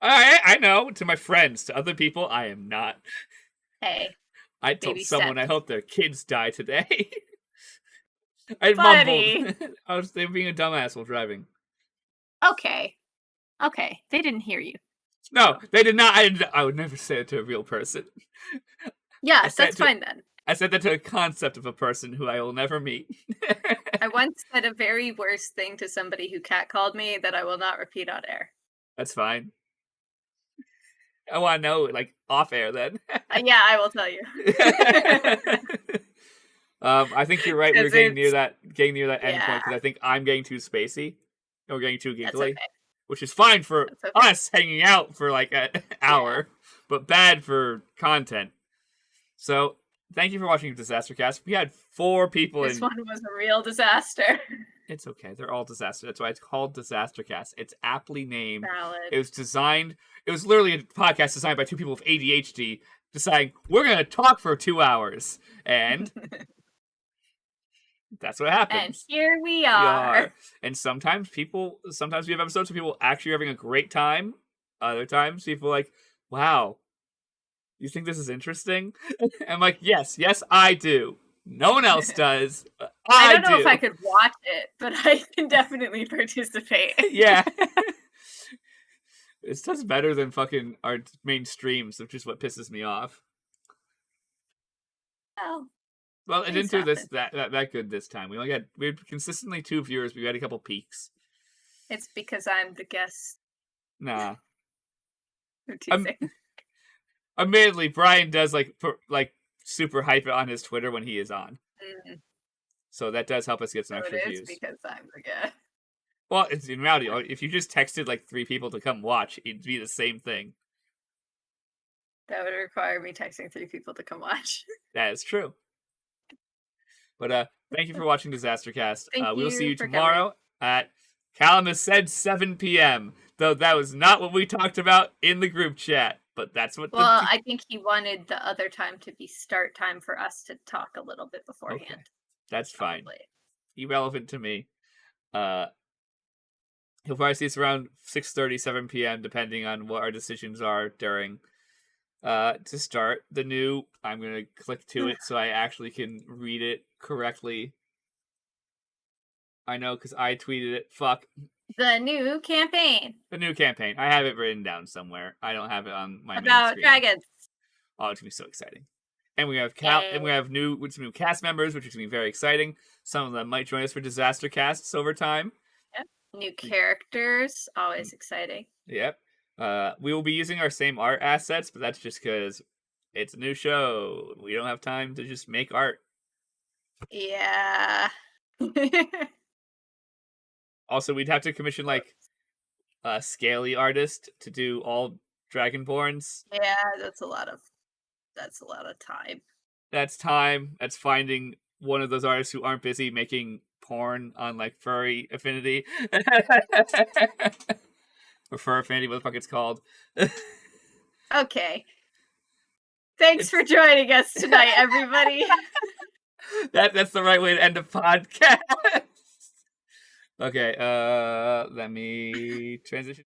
I know. To my friends. To other people, I am not. Hey. I told someone steps. I hope their kids die today. I mumbled. They were being a dumbass while driving. Okay. They didn't hear you. No, they did not. I would never say it to a real person. Yes, that's fine then. I said that to a concept of a person who I will never meet. I once said a very worse thing to somebody who catcalled me that I will not repeat on air. That's fine. I want to know, like, off air then. Yeah, I will tell you. I think you're right. We're getting near that end point because I think I'm getting too spacey. Or getting too giggly. Okay. Which is fine for us hanging out for like an hour, but bad for content. So, thank you for watching DisasterCast. We had 4 people This one was a real disaster. It's okay. They're all disaster. That's why it's called DisasterCast. It's aptly named. Valid. It was literally a podcast designed by 2 people with ADHD deciding, we're going to talk for 2 hours. And that's what happens. And here we are. And sometimes we have episodes where people actually are having a great time. Other times people are like, wow, you think this is interesting? I'm like, yes, I do. No one else does. I don't know if I could watch it, but I can definitely participate. Yeah. It does better than fucking our main streams, which is what pisses me off. Well, it didn't do that good this time. We had consistently 2 viewers. We had a couple peaks. It's because I'm the guest. Nah. I'm teasing. Admittedly, Bryan does like super hype it on his Twitter when he is on. Mm-hmm. So that does help us get some extra views. It is because I'm the guest. Well, it's in reality. If you just texted like 3 people to come watch, it'd be the same thing. That would require me texting 3 people to come watch. That is true. But thank you for watching DisasterCast. We'll see you tomorrow at Callum has said 7 p.m. Though that was not what we talked about in the group chat. But that's what. Well, I think he wanted the other time to be start time for us to talk a little bit beforehand. Okay. That's fine. Probably. Irrelevant to me. He'll probably see us around 6:30, 7 p.m. depending on what our decisions are during. To start the new, I'm gonna click to it so I actually can read it correctly. I know because I tweeted it. Fuck. The new campaign. I have it written down somewhere. I don't have it on my about main screen. Dragons. Oh, it's gonna be so exciting. And we have some new cast members, which is gonna be very exciting. Some of them might join us for DisasterCasts over time. Yep. New characters, always exciting. Yep. We will be using our same art assets, but that's just because it's a new show. We don't have time to just make art. Yeah. Also, we'd have to commission like a scaly artist to do all Dragonborns. Yeah, that's a lot of time. That's time. That's finding one of those artists who aren't busy making porn on like furry affinity or fur affinity, what the fuck it's called. Okay. Thanks for joining us tonight, everybody. That's the right way to end a podcast. Okay, let me transition.